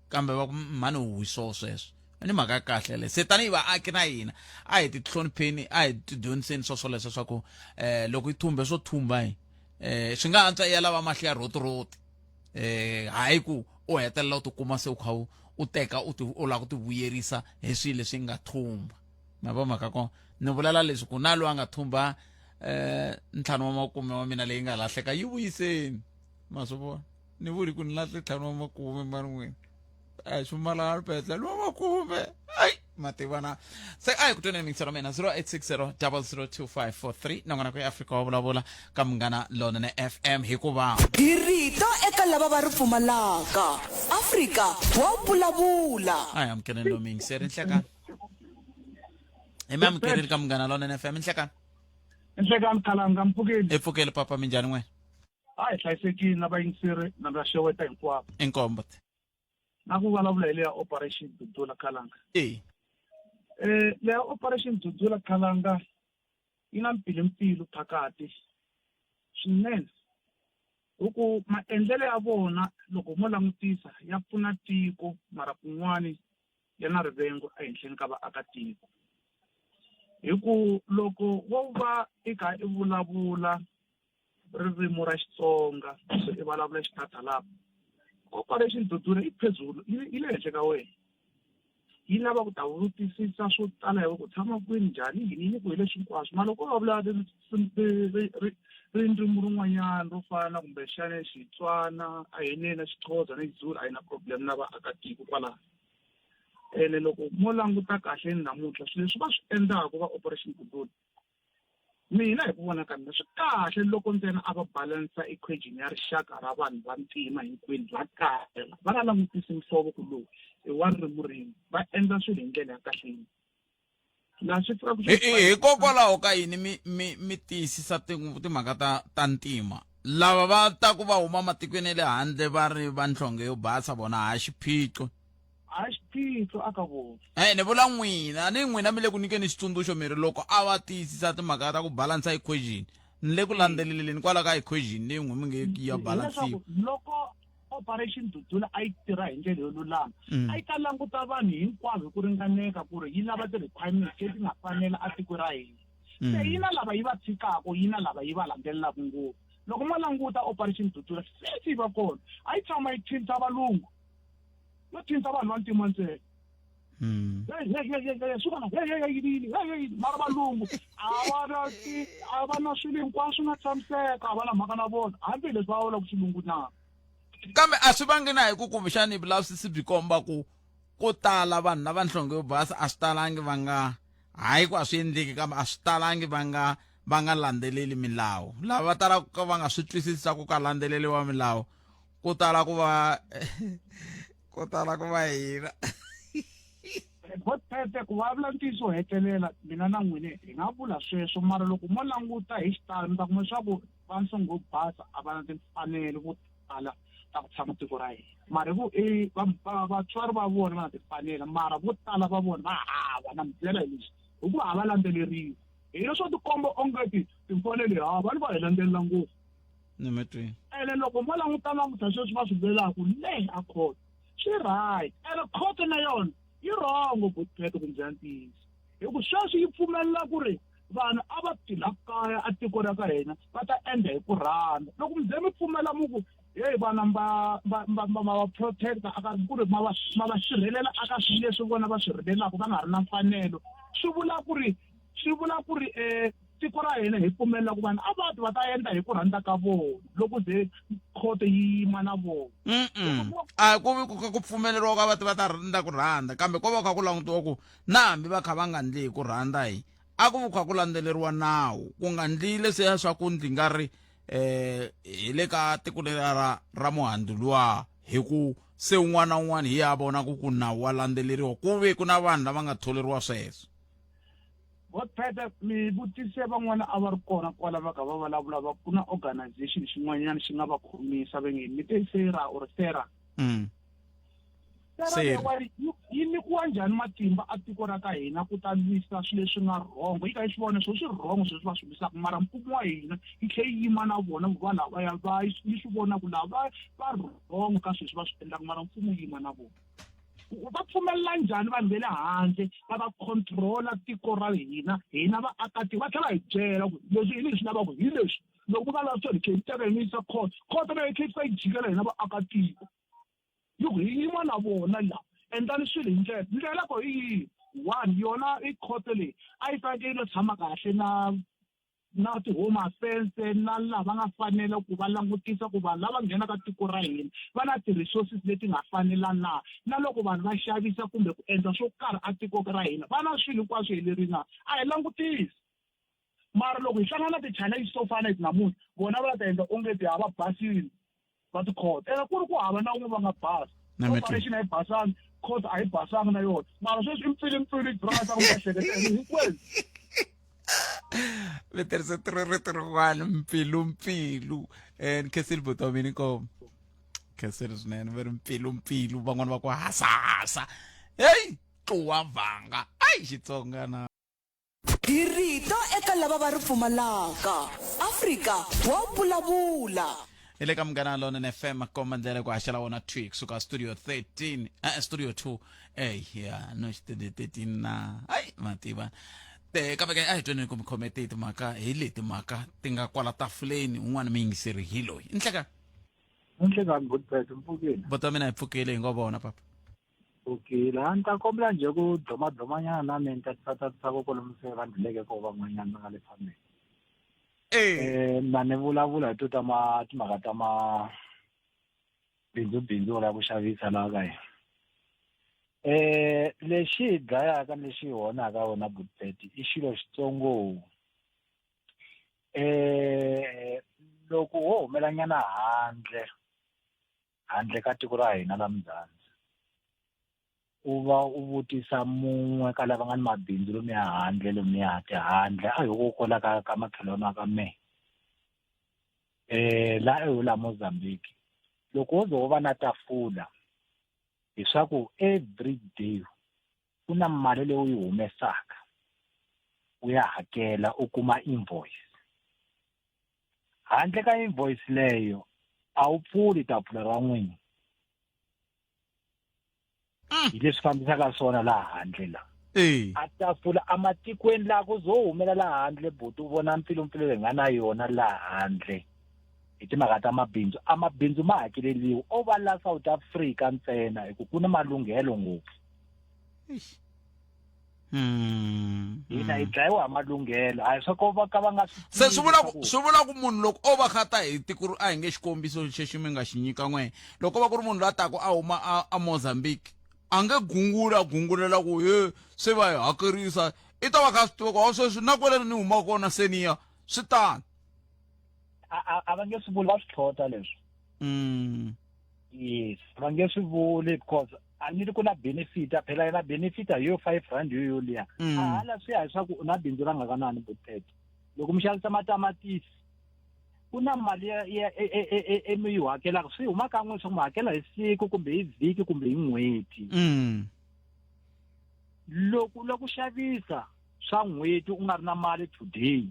kambe va ku mhani hu swo sweswo ni mhaka ya kahle le se tanihi vaaki na hina a hi ti hlonipheni a hi ti dyondziseni swoleswo swa ku loko yi thumbe swo thumba swi nga antswa ya lava mahlo ya rotiroti hayi ku u hetelela u tikuma se u kha u teka u lava ku ti vuyerisa hi swilo leswi nga thumba ma va mhaka ko ni vulela leswi ku na loyi a nga thumba ntlhanu wa makume wa mina leyi nga lahleka yi vuyiseni ma swi vona ni vuli ku ni lahle ntlhanu wa makume mani n'wini xumala alpetle lo makume ai mativana se ai ku tweni mixero mina 0860 002543 nangona ku Africa wa vulavula ka Munghana Lonene FM hikuva dirito eka lava va ri pfumalaka Africa wa vulavula ai amkene lo mixero nhleka amkene ka Munghana Lonene FM nhleka Khalanga Mpfukeni epfukeli papa minjani n'we ai hlayisekile na vayingiseri na vaxeweta hinkwavo inkombo na ku vulavula hi leya operation Dudula Khalanga leya operation Dudula Khalanga yi na mpilu phakati swinene huku maendlelo ya vona loko mo langutisa ya pfuna tiko mara kun'wani ya na rivengo ehenhleni ka vaakatiko hi ku loko wo va i kha i vulavula ririmi ra Xitsonga so i vulavula xitatalapa operation Dudula yi phezulu yi le henhla ka wena yi lava ku ta vutisisa swo tala hi ku tshama kwini njhani yini ku hi leswi hinkwaswo ma loko va vulavula rindzimi rin'wanyana ro fana kumbe xana Xitswana a hi nena Xixhosa na Xizulu a hi na problem na vaakatiko kwalaho ene loko mo languta kahle namuntlha swilo leswi va swi endlaka va operation Dudula mina hi ku vona ka mina swi kahle loko ntsena a va balansa equation ya rixaka ra vanhu va ntima hinkwenu va kahle va nga langutisi muhlovo ku lowu i wa ririmi va endla swilo hi ndlela ya kahle laha swi fika ku hikokwalaho ka yini mi tiyisisa timhaka ta ntima lava va ta ku va huma matikweni le handle va ri va nhlonge yo basa vona ha xiphiqo a xiphiqo aka vona ni vula n'wina mi le ku nyikeni xitsundzuxo miri loko a va tiyisisa timhaka ta ku balansa equation ni le ku landzeleleni kwala ka equation leyi n'wi mi nge ya balansiwa loko operation Dudula a yi tirha hi ndlela yo lulama a yi ta languta vanhu hinkwavo hi ku ringaneka ku ri yi lava ti-requirements leti nga fanela a tiko ra hina se yi na lava yi va tshikako yi na lava yi va landzelelaka ngopfu loko mo languta operation Dudula se yi va kona a yi tshama yi thinta valungu yo thinta vanhu va ntima ntsena mara valungu a va na swilo hinkwaswo na tshamiseka a va na mhaka na vona hambileswi va vulaka xilungu na kambe a swi vangi na hi ku kumbexani vulavisisi byi komba ku ko tala vanhu lava nhlonge yo basa a swi talangi va nga hayi ku a swi endleki kambe a swi talangi va nga landzeleli milawu lava va talaka ka va nga swi twisisa ku ka landzeleliwa milawu ko tala ku va hina Bothete ku vulavula ntiyiso hetelela mina na n'wini hi nga vula sweswo mara loko mo languta hi xitalo mi ta kuma leswaku va nhlonge yo basa a va na timfanelo vo tala ta ku tshama tiko ra hina mara vatswari va vona va na timfanelo mara vo tala va vona va hava na ndlela leswi hikuva a va landzeleriwi hi leswo tikomba ongeti timfanelo hi hava ni va hi landzelela ngopfu ni mi twini ene loko mo languta sweswi va swi vulelaku leyi a court swi right ene court na yona yi wrong Bothete ku ndzi ntiyiso hi ku sweswi yi pfumelela ku ri vanhu a va tila kaya a tiko ra ka hina va ta endla hi ku rhandza loko mi ze mi pfumela mu ku heyi vana va protecta aka ku ri ma va sirhelela aka swilo leswi vona va sirhelelaka va nga ri na mfanelo swi vula ku ri tiko ra hina hi pfumelela ku vanhu a va ta endla hi ku rhandza ka vona loko ze khoto yi yima na vona a ku vi ku pfumeleriwa ka va ta rhandza ku rhandza kambe ko va kha ku langutiwa ku na hambi va kha va nga ndli hi ku rhandza hi a ku kha ku landzeleriwa nawu ku nga ndli leswiya swa ku ndzi nga ri hi le ka tiko leri ra muhandzu luwa hi ku se un'wana na un'wana hi ya vona ku nawu wa landzeleriwa ku ve ku na vanhu lava nga tholeriwa sweswo Pheta mi vutise van'wana a va ri kona kwala va ka va vulavula va ku na organization xin'wanyana xi nga va khomisa va nge mi te sera or sera yi nyikiwa njhani matimba a tiko ra ka hina ku ta lwisa swilo leswi nga rhongo yi ka yi swi vona swi rhongo sweswi va swi lwisaka mara mfumo wa hina yi tlhe yi yima na vona va lavaya va yi swi vona ku lava va rhongo ka sweswi va swi endlaka mara mfumo yi yima na vona va pfumelela njhani vanhu ve le handle va va controla tiko ra hina vaakatiko va tlhela hi byela ku leswi hi leswi lavaka hi leswi loko ku va lava swo hi khe hi terenyisa khoto leyi khe yi jikela hina vaakatiko hi yima na vona la endlani swilo hi ndlela ko hi one yona i khoto leyi a yi fanekele tshama kahle na ti-home affairs na lava nga fanela ku va langutisa ku vanhu lava nghenaka tiko ra hina va na ti-resources leti nga fanela na loko vanhu va xavisa kumbe ku endla swo karhi a tiko ra hina va na swilo hinkwaswo heleri na a hi langutisi mara loko hi hlangana na ti-challenge to fana leti namuntlha vona va ta endla onge ti hava basile va tikhota ene ku ri ku hava na un'we va nga basa operation a yi basanga court a yi basanga na yona mara sweswi mpfilimpfili drasa ku nga hleketeni hinkwenu mi tirhise rito rin'wana mpilu khesile vutomini kom khesile swinene va ri mpilu van'wana va ku hasahasa heyi tluwa vhanga ayi Xitsonga na hi rito eka lava va ri pfumalaka Afrika wa vulavula ile ka Munghana Lonene FM komandlela ku haxela wona tweak suka studio 13 studio 2 no studio 13 na ayi mativa kambe a hi tweni ku mi khomete timhaka hi leti mhaka ti nga kwala tafuleni un'wana mi yingiseri hi loyi Inhlekani good person mpfukile. Bota mina hi pfukile hi ngo vona papa. Okay, la nta kombela nje ku doma na mina tatsa ko kolomse vanhu leke ko van'wanyana nga le family. Na ne vulavula hi timhaka ta bindzu la ku xavisa la ka hina. Lexi dlayaka lexi honaka wona Budpet i xilo xitsongo. Loko wo humelanyana handle ka tiko ra hina la Mzansi u va u vutisa mun'we ka lava nga ni mabindzu lomuya handle lomuya tihandle a hi kokola ka makhelwana ka me la la Mozambique loko wo zo va na tafula hi swa ku every day ku na mali leyi u yi humesaka u ya hakela u kuma invoice handle ka invoice leyo a wu pfuli tafula ra n'wina hi leswi fambisaka swona laha handle la a tafula a matikweni la ku zo humela laha handle buti u vona mpfilumpfilu leyi nga na yona laha handle hi timhaka ta mabindzu ma hakeleliwa o va la South Africa ntsena hi ku na malunghelo ngopfu hina hi dlayiwa malunghelo a hi swa ko va ka va nga se swi vula ku munhu loko o va khata hi tiko ri a hi nge xikombiso xexi mi nga xi nyika n'we loko va ku ri munhu loyi a taka a huma a Mozambique a nge gungulela ku se va hi hakerisa i ta va kha swi tiva ku sweswi na kwale ni huma kona seniya swi tani a va nge swi vuli va swi tlhota leswi yes va nge swi vuli because a ni ri ku na benefit phela yi na benefit yo R5 yo liya hala swi ya leswaku u na bindzu ra ngakanani Budpet loko mi xavisa matamatisi ku na mali mi yi hakelaka swi huma kan'we swa ku mi hakela hi siku kumbe hi vhiki kumbe hi n'hweti loko xavisa swa n'hweti u nga ri na mali today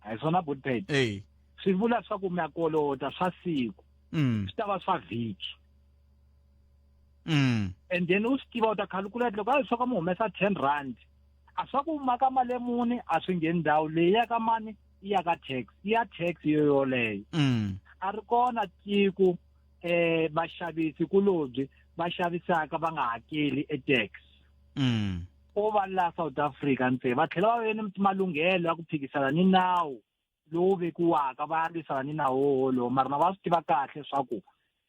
a hi swona Budpet swi vula leswaku mi ya kolota swa siku swi ta va swa vhiki and then u swi tiva u ta calculate loko a hi swa ku mi humesa R10 a swa ku maka mali muni a swi ngheni ndhawu leyi ya ka mani ya ka tax yoleyo a ri kona tiko vaxavisi kulobye va xavisaka va nga hakeli tax o va la South Africa ntsena va tlhela va ve ni malunghelo ya ku phikisana ni nawu lowu vekiwaka va lwisana ni nawu lowu mara na va swi tiva kahle leswaku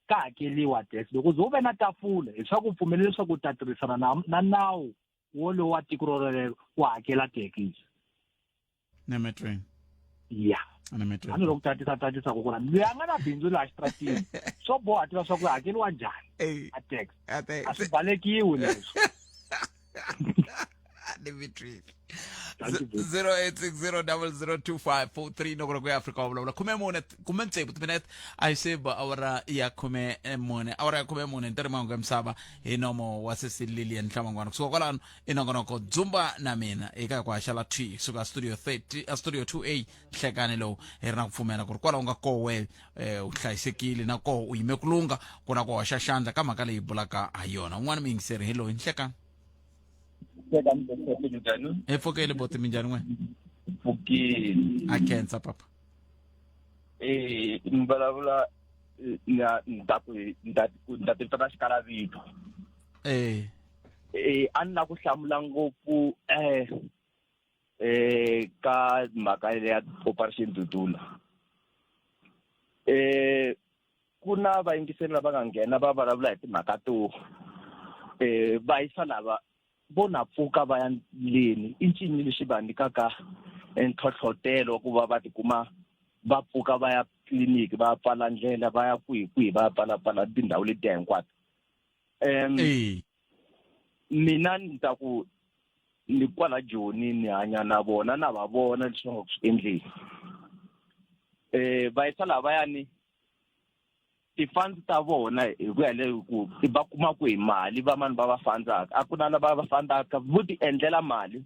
ka hakeliwa tax loko zo ve na tafula leswaku pfumelela leswaku u ta tirhisana na nawu wolowo wa tiko rolero ku hakela tax Nemetring. Yeah. A ni loko tatisa ku kula loyi a nga na bindzu laha xitratini swo boha tiva swa ku hakeliwa njhani a tax a swi balekiwi leswi Nemetring. 0860002543 nokona ku Africa wa vulavula khume ntsevu timinete a yi se ba awara ya khume mune ntirhi mangu ya misava hi nomo wa Lilian Nhlamangwana kusuka kwalano i nongonoko dzumba na mina eka ku haxa la T suka studio 2A nhlekani lowu hi ri na ku pfumela ku ri kwala u nga kowe u hlayisekile na koho u yime ku lunga ku na ku hoxa xandla ka mhaka leyi bulaka ha yona un'wana miyingiseri hi loyi nhlekani efokele bote minjani n'we a khensa papa mvulavula nda tivitana xikalavito a ni la ku hlamula ngopfu ka mhaka ya Operation Dudula ku na vayingiseri lava nga nghena va vulavula hi timhaka to va yisa lava bona pfuka va ya leni i ncini lexi va nyikaka ntlhotlhotelo ku va va tikuma va pfuka va ya tliliniki va pfala ndlela va ya kwihi va pfala tindhawu leti hinkwato mina ni ta ku ni kwala Joni ni hanya na vona na va vona leswi va nga ku swi endleni va yisa lavayani ti-funds ta vona hi ku ya leyo ku va kuma ku hi mali va mani va va fandzaka a ku na lava va fandzaka vo ti endlela mali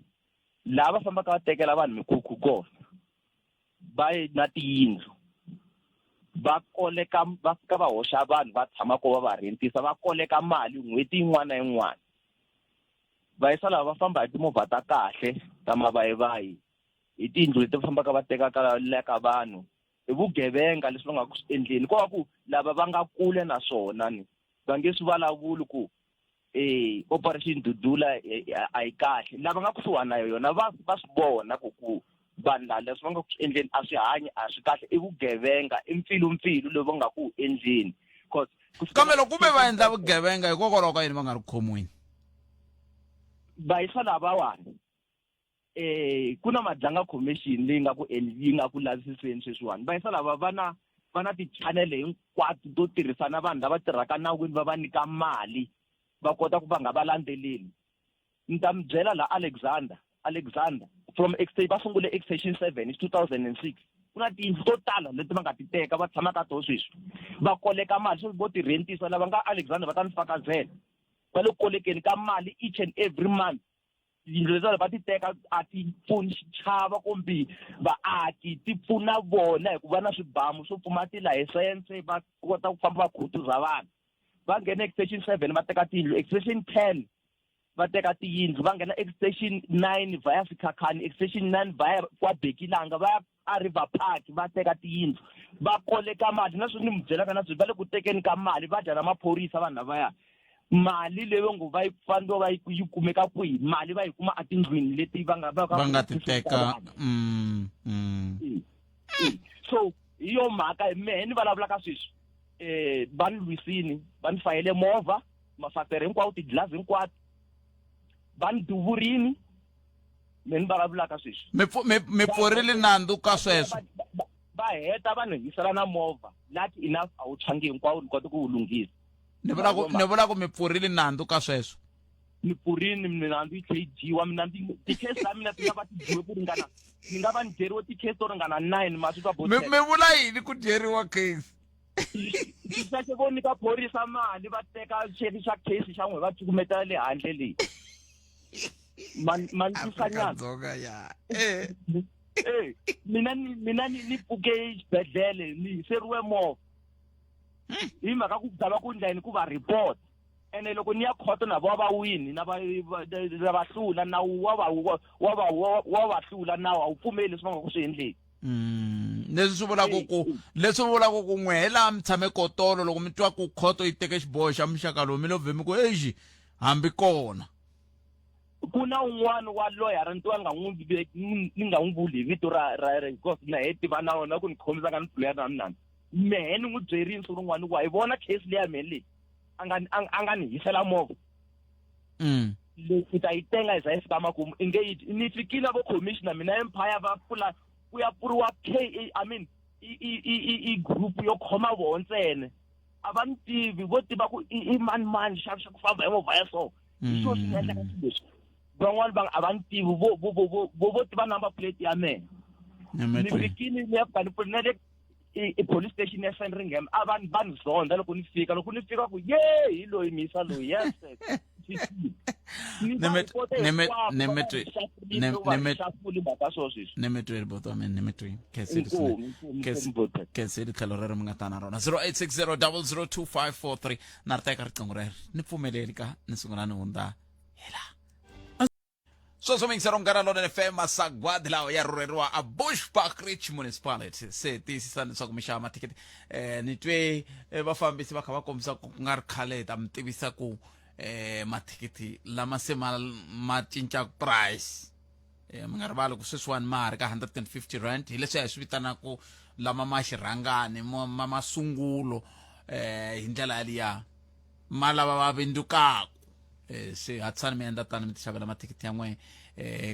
laha va fambaka va tekela vanhu mikhukhu kona va na tiyindlu va koleka va fika va hoxa vanhu va tshama ko va va rentisa va koleka mali n'hweti yin'wana na yin'wana va yisa lava va famba hi timovha ta kahle ta mavayivayi hi tiyindlu leti va fambaka va tekaka leka vanhu hi vugevenga leswi va nga ku swi endleni ko va ku lava va nga kule na swona ni va nge swi vulavuli ku Operation Dudula a yi kahle lava nga kusuhana na yona va swi vona ku vanhu lava leswi va nga ku swi endleni a swi hanyi a swi kahle i vugevenga i mpfilumpfilu lowu va nga ku endleni kambe loko kumbe va endla vugevenga hikokwalaho ka yini va nga ri khomiweni va yisa lavawani ku na Madlanga Commission leyi nga ku yi nga ku lavisiseni sweswiwani va yisa lava va na ti-channel hinkwato to tirhisana vanhu lava tirhaka nawini va va nyika mali va kota ku va nga va landzeleli ni ta mi byela la Alexander from va sungule extension 7 hi 2006 ku na tiyindlu to tala leti va nga ti teka va tshama ka toho sweswi va koleka mali sweswi vo ti rentisa lava nga Alexander va ta ni fakazela va le kolekeni ka mali each and every month tiyindlu leti va ti teka a ti pfuni xichava kumbe vaaki ti pfuna vona hikuva na swibamu swo pfuma tilayisense va kota ku famba va khutuza vanhu va nghena extension 7 va teka tiyindlu extension 10 va teka tiyindlu va nghena extension 9 vaya Fikhakhani extension 9 vaya kwa Bekilanga va ya a River Park va teka tiyindlu va koleka mali na swi ni mi byelaka na swi va le ku tekeni ka mali va dya na maphorisa vanhu lavaya mali leyo ngo va yi fandiwa va yi kumeka kwihi mali va yi kuma a tindlwini leti va nga ti teka so hi yo mhaka mehe ni vulavulaka sweswi va ni lwisini va ni fayele movha mafastere hinkwawo tiglass hinkwato va ni duvurini mehe ni vulavulaka sweswi mi pfurile nandzu ka sweswo va heta va ni hisela na movha lati enough a wu tshwangi hinkwawo ni kota ku wu lunghisa ni vula ku mi pfurile nandzu ka sweswo ni pfurini nandzu yi tlhe yi dyiwa mina ti-case ta mina ti nga va ti dyiwe ku ringana ni nga va ni dyeriwe ti-case to ringana 9 masi twa mi vula yini ku dyeriwa case sase vo nyika phorisa mali va teka xefi xa case xa n'we va cukumetela le handle leyi Afrika-Dzonga ya mina ni pfuke xibedhlele ni hiseriwe movha hi mhaka ku ta va ku ndleni ku va report ene loko ni ya khoto na va wini na va hlula nawu wa va hlula nawu a wu pfumeli leswi va nga ku swi endleni leswi swi vulaka ku n'we hela mi tshame kotolo loko mi twa ku khoto yi teke xiboho xa muxaka lowu mi lo vhemi ku exi hambi kona ku na un'wana wa lawyer ni nga n'wi vuli vito ra because na heti va na wona ku ni khomisa ka ni pfulela na mina mehe ni n'wi byerini siku rin'wana ku wa yi vona case leya mehe leyi a nga ni hisela movha leswi ta yi tenga hi za yi fika makumu i nge ni fikile vo commissioner mina empire va pfula ku ya pfuriwa i group yo khoma voho ntsene a va ni tivi vo tiva ku i mani xa ku famba hi movha ya so hi swo swi nga endlaka swilo leswi van'wani va a va ni tivi vo tiva number plate ya mina ni fikini ni ya na le police station ya Sandringham a va ni zonda loko ni fika ku hi loyi misa loyi yes nemetwe boto men nemetwe kese di tlhelo re mga tana rona 0860002543 narta ka riqingho rero ni pfumeleli ka ni sungula ni hunda hela so mixerong kana lona FM Masagwadi lawa ya rureriwa a Bushbuckridge Municipality se tisisa leswaku mi xava mathikiti ni twe vafambisi va kha va kombisa ku nga ri khale ta mi tivisa ku mathikiti lama se ma cinca price mi nga rivali ku sweswiwani ma ri ka 150 rand hi leswi hi swi vitanaku lama ma xirhangani ma masungulo hi ndlela yaliya ma lava va vindzukaku se hatsani mi endla tani mi ti xavela mathikiti ya n'we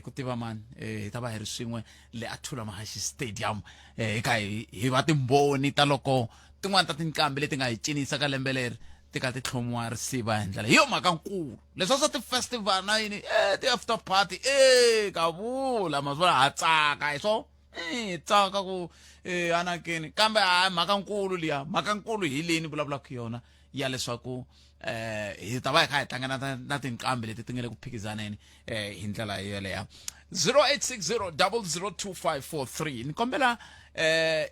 ku tiva mani hi ta va hi ri swin'we le Athula Mahashi Stadium eka hi va timboni ta loko tin'wana ta tinqambi leti nga hi cinisa ka lembe leri ti ka ti tlhomiwa risiva hi ndlela hi yo mhaka nkulu leswi swa ti-festival na yini ti-after party ka vula mazwala ha tsaka hi so hi tsaka ku anakeni kambe hayi mhaka nkulu liya mhaka nkulu hi leyi ni vulavulaka yona ya leswaku hi ta va hi kha hi tlangana na tinqambi leti ti nga le ku phikizaneni hi ndlela yeleya 0860002543 ni kombela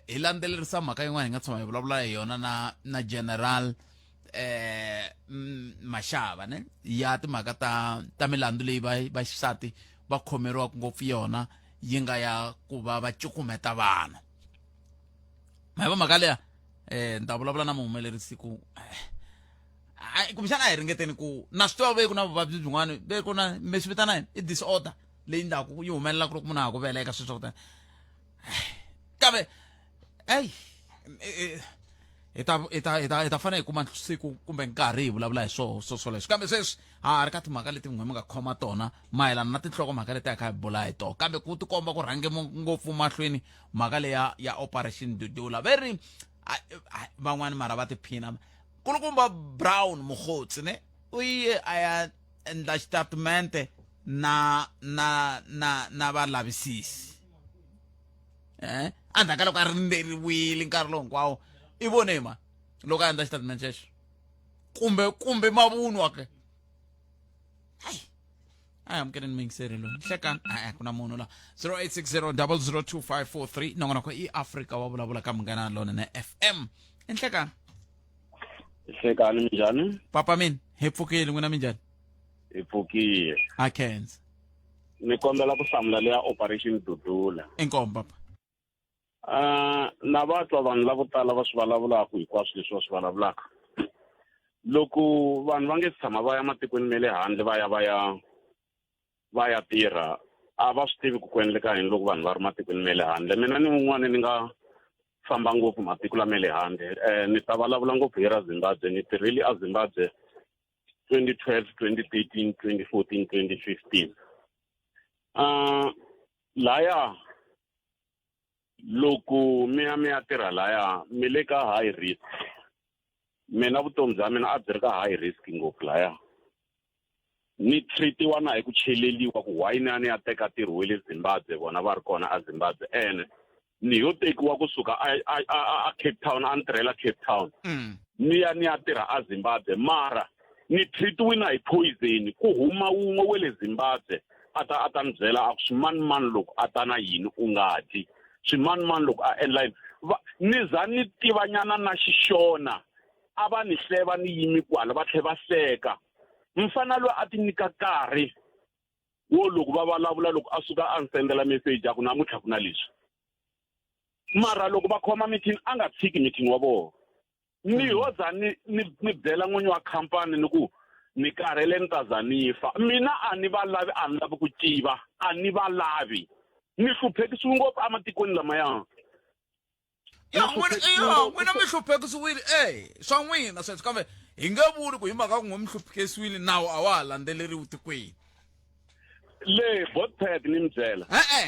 hi landzelerisa mhaka yin'wana hi nga tshama hi vulavula hi yona na General Mashava ne ya timhaka ta milandzu leyi va xisati va khomeriwaka ngopfu yona yi nga ya ku va va cukumeta vana ma va mhaka leya ni ta vulavula na muhumelerisi ku kumbexana a hi ringeteni ku na swi tiva ve ku na vuvabyi byin'wana ve ku na mi swi vitana i disorder leyi ndaku yi humelela ku ri ku munhu a ku veleka swilo swa ku tani kambe hi ta fanele hi kuma siku kumbe nkarhi hi vulavula hi swoleswo kambe sweswi ha ri ka timhaka leti mi nga khoma tona mayelana na tinhlokomhaka leti hi kha hi bula hi tona kambe ku tikomba ku rhange ngopfu mahlweni mhaka leya ya Operation Dudula very van'wani mara va tiphina kulukumba Brown Mokgotsi ne u ye a ya endla xitatimende na valavisisi endzhaku ka loko a rindzeriwile nkarhi lowu hinkwawo i vone ma loko a endla xitatimende xexo kumbe mavunwa ke hayi amukele ni mingiseri loyi hlekani ku na munhu la 0860002543 nongonoko i Africa wa vulavula ka Munghana Lonene FM enhlekani hlekani minjhani papa mina hi pfukile n'wina minjhani hi pfukile a Kenza ni kombela ku hlamula leya Operation Dudula inkomba papa na vatwa vanhu lavo tala va swi vulavulaka hinkwaswo leswi va swi vulavulaka loko vanhu va nge tshama va ya matikweni ma le handle va ya tirha a va swi tivi ku ku endleka yini loko vanhu va ri matikweni ma le handle mina ni wun'wana ni nga famba ngopfu matiko lama le handle ni ta vulavula ngopfu hi ra Zimbabwe ni tirhile a Zimbabwe 2012 2013 2014 2015 laya loko mi ya tirha laya mi le ka high risk mina vutomi bya mina a byi ri ka high risk ngopfu laya ni treatiwa na hi ku cheleliwa ku why ni ya teka tirho wa le Zimbabwe vona va ri kona a Zimbabwe ni yo tekiwa kusuka a Cape Town a ni tirhela Cape Town ni ya tirha a Zimbabwe mara ni treatiwina hi poison ku huma wun'we wa le Zimbabwe a ta ni byela a swimanimani loko a ta na yini u nga dyi swimanimani loko a endla yini ni za ni tivanyana na xixona a va ni hleva ni yimi kwala va tlhe va hleka mfana loyi a ti nyika nkarhi wo loko va vulavula loko a suka a ni sendela message a ku namuntlha ku na leswi mara loko va khoma meeting a nga tshiki meeting wa vona ni hoza ni byela n'winyi wa khampani ni ku ni karhele ni ta za ni fa mina a ni va lavi a ni lavi ku tiva a ni va lavi ni hluphekisiwe ngopfu ematikweni lamaya n'wina mi hluphekisiwile swa n'wina sweswo kambe hi nge vuli ku hi mhaka ku mi hluphekisiwile nawu a wa ha landzeleriwi tikweni le botped ni mbyela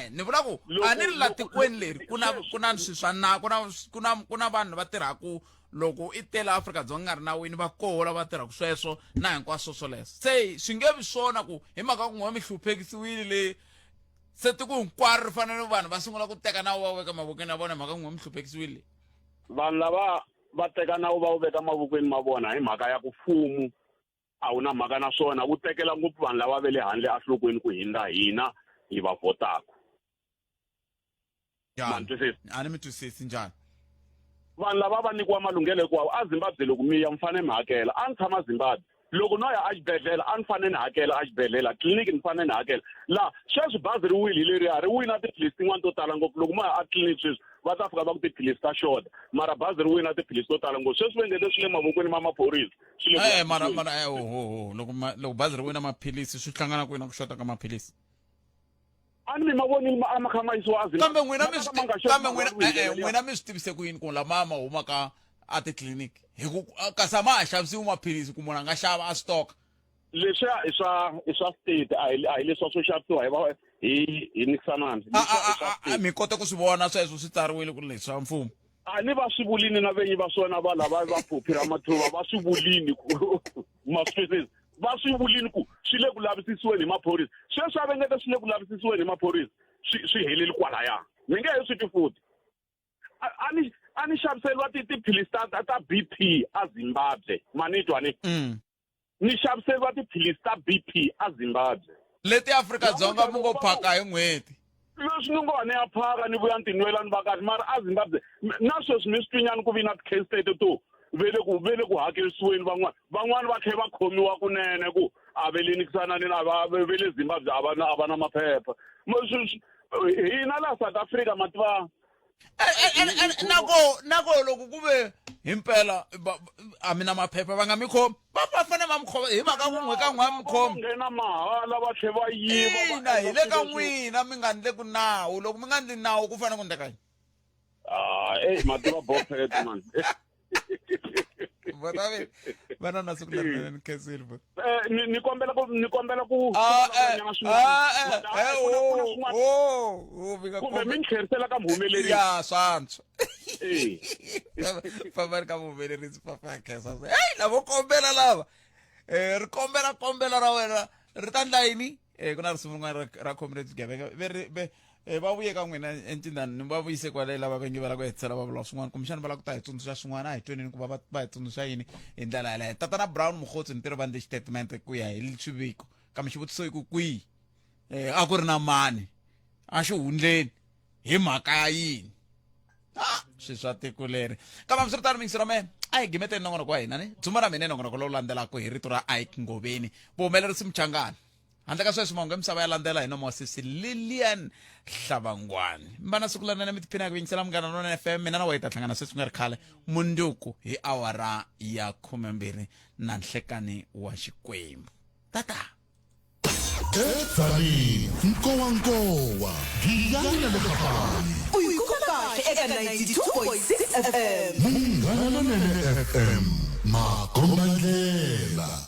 ni vula ku a ni ri la tikweni leri ku na swi swa na ku na vanhu va tirhaku loko i tele Afrika-Dzonga nga ri nawini va koho lava tirhaka sweswo na hinkwaswo swoleswo se swi nge vi swona ku hi mhaka ku n'wa mi hluphekisiwile le se tiko hinkwaro ri fanele vanhu va sungula ku teka nawu va veka mavokweni ya vona hi mhaka ku n'wa mi hluphekisiwile vanhu lava va teka nawu va wu veka mavokweni ma vona hi mhaka ya ku mfumo a wu na mhaka na swona wu tekela ngopfu vanhu lava ve le handle enhlokweni ku hindza hina hi va votaka a ni mi twisisi njhani vanhu lava va nyikiwa malunghelo hinkwawo eZimbabwe loko mi ya mi fanele mi hakela a ni tshama Zimbabwe loko no ya exibedhlele a ni fanele ni hakela exibedhlele tliliniki ni fanele ni hakela laha sweswi bazi ri wile leriya ri wina tiphilisi tin'wana to tala ngopfu loko mo ya atliliniki sweswi va ta fika va ku tiphilisi ta xota mara bazi ri wina tiphilisi to tala ngopfu sweswi va engete swi le mavokweni ma maphorisa loko bazi ri wina maphilisi swi hlangana kwini ku xota ka maphilisi a ni mi mavonile ma kha ma yisiwa kambe n'wina mi swi tivise ku yini ku lama ma humaka a titliliniki hi ku kasi a ma ha xavisiwi maphilisi ku munhu a nga xava a stock leswiya i swa state a hi leswa swo xavisiwa hi nikisanani mi kota ku swi vona sweswo swi tsariwile ku leswi swa mfumo a ni va swi vulini na venyi va swona va lava va phuphira mathuva va swi vulini maswesesi va swi vulini ku swi le ku lavisisiweni hi maphorisa sweswi a va ngeta swi le ku lavisisiweni hi maphorisa swi heleli kwalaya mi nge he swi ti futhi a ni xaviseriwa tiphilisi ta BP eZimbabwe manitwa ni ni xaviseriwa tiphilisi ta BP eZimbabwe leti Afrika-Dzonga mi ngo phaka hi n'hweti leswi ni ngo ni ya phaka ni vuya ni tinwela ni va kahle mara eZimbabwe na sweswi mi swi twinyana ku vi na ti-case state to vele ku hakerisiweni van'wani va tlhe va khomiwa kunene ku a ve le nikisanani ve le Zimbabwe a va na maphepha hina laha South Africa ma tiva nako loko ku ve himpela a mi na maphepha va nga mi khomi va fanele va mi khoma hi mhaka ku n'we ka n'we mi khomi nghena mahala va tlhe va yiva ina hi le ka n'wina mi nga ndle ku nawu loko mi nga ndli nawu ku fanele ku endleka yini ma tiva bophet man vana na siku leri ni khensile ni kombela ku kumbe mi ni tlherisela ka muhumelerisi ya swantswa famba ri ka muhumelerisi papa ya khensa lavo kombela lava ri kombela ra wena ri ta ndla yini ku na risimu rin'wana ra comrades Gabeka va vuye ka n'wina entindani va vuyise kwale lava vengi va la ku hetisela va vula swin'wana kumbexana va la ku ta hi tsundzuxa swin'wana a hi twenini ku va hi tsundzuxa yini hi ndlela yaleyo tatana Brown Mokgotsi ni tirhi va ndle xitatimende ku ya hi swiviko kambe xivutiso i ku kwihi a ku ri na mani a xi hundleni hi mhaka ya yini swi swa tiko leri kambe mi swi ri tani mingisi ra mehe a hi gimeteni nongonoko wa hina ni dzuma ra mina i nongonoko lowu landzelaka hi rito ra Ike Ngoveni vuhumelerisi Mchangani handle ka sweswi mahungu ya misava ya landzela hi nomosisi Lilian Hlavangwani mi na siku lanene mi tiphina ku yingisela Munghana Lonene FM mina na wa hi ta hlangana sweswi nga ri khale mundzuku hi awara ya 12 na nhlekani wa Xikwembu tata Edzani nkowankowa ngiyani na le kapani uyikhoka eka 92.6 FM Munghana Lonene FM makombandlela